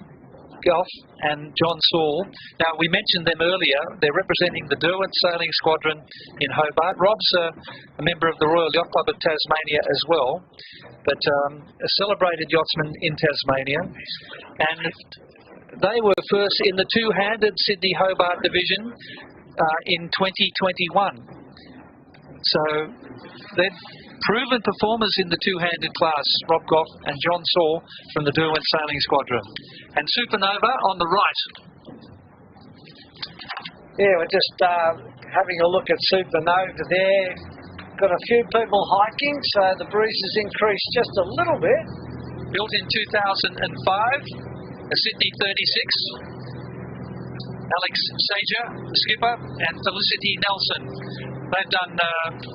Goff and John Saul. Now we mentioned them earlier. They're representing the Derwent Sailing Squadron in Hobart. Rob's a member of the Royal Yacht Club of Tasmania as well, but a celebrated yachtsman in Tasmania. And they were first in the two-handed Sydney Hobart division in 2021. So they've proven performers in the two-handed class, Rob Goff and John Saul from the Derwent Sailing Squadron. And Supernova on the right. Yeah, we're just having a look at Supernova there. Got a few people hiking, so the breeze has increased just a little bit. Built in 2005, a Sydney 36. Alex Sager, the skipper, and Felicity Nelson. They've done 45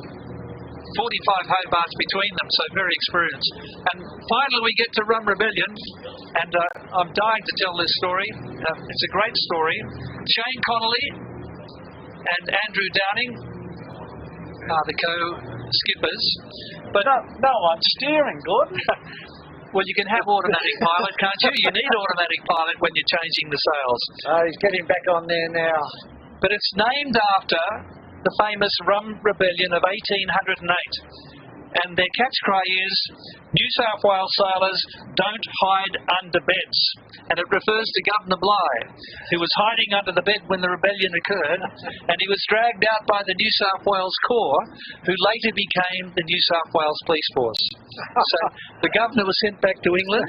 Hobarts between them, so very experienced. And finally we get to Rum Rebellion, and I'm dying to tell this story. It's a great story. Shane Connolly and Andrew Downing are the co-skippers. But no one's steering, good. Well, you can have automatic pilot, can't you? You need automatic pilot when you're changing the sails. Oh, he's getting back on there now. But it's named after the famous Rum Rebellion of 1808. And their catch cry is, New South Wales sailors don't hide under beds. And it refers to Governor Bligh, who was hiding under the bed when the rebellion occurred, and he was dragged out by the New South Wales Corps, who later became the New South Wales Police Force. So the governor was sent back to England,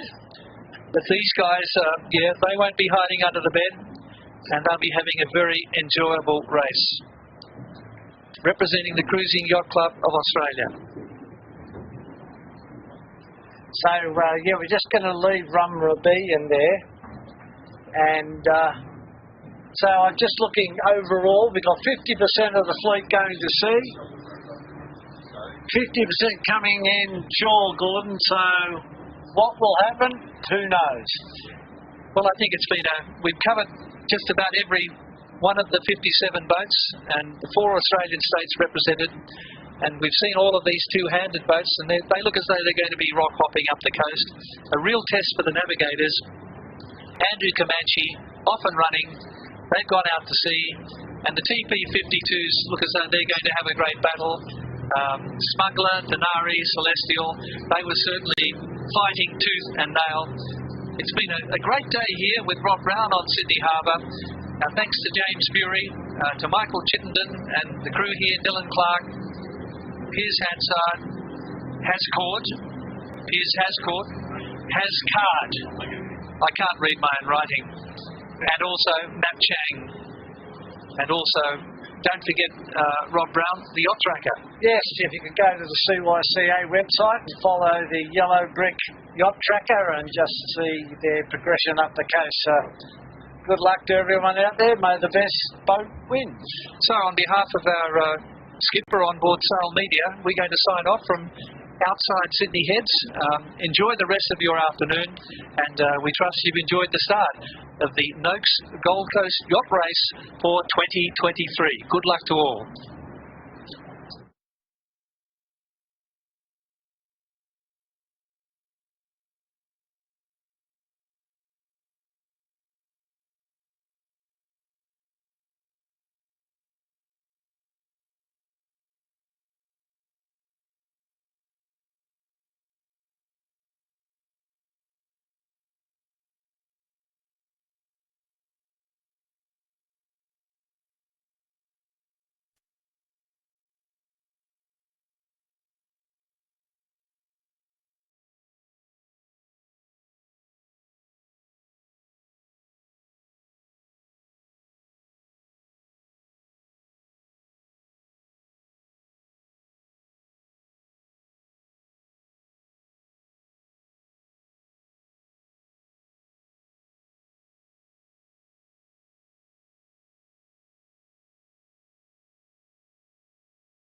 but these guys, yeah, they won't be hiding under the bed, and they'll be having a very enjoyable race, representing the Cruising Yacht Club of Australia. So, yeah, we're just going to leave Rum Rebellion there. And so I'm just looking overall. We've got 50% of the fleet going to sea. 50% coming in shore, Gordon. So what will happen? Who knows? Well, I think we've covered just about every one of the 57 boats and the 4 Australian states represented, and we've seen all of these two-handed boats, and they look as though they're going to be rock hopping up the coast. A real test for the navigators. Andrew Comanche off and running. They've gone out to sea, and the TP-52s look as though they're going to have a great battle. Smuggler, Denari, Celestial, they were certainly fighting tooth and nail. It's been a great day here with Rob Brown on Sydney Harbour. Thanks to James Bury, to Michael Chittenden and the crew here, Dylan Clark, Piers Hansard, Hascourt, Hascard. I can't read my own writing. And also Matt Chang. And also, don't forget Rob Brown, the Yacht Tracker. Yes, if you can go to the CYCA website and follow the yellow brick Yacht Tracker and just see their progression up the coast. So good luck to everyone out there. May the best boat win. So on behalf of our skipper on board Sail Media, we're going to sign off from outside Sydney Heads. Enjoy the rest of your afternoon, and we trust you've enjoyed the start of the Noakes Gold Coast Yacht Race for 2023. Good luck to all.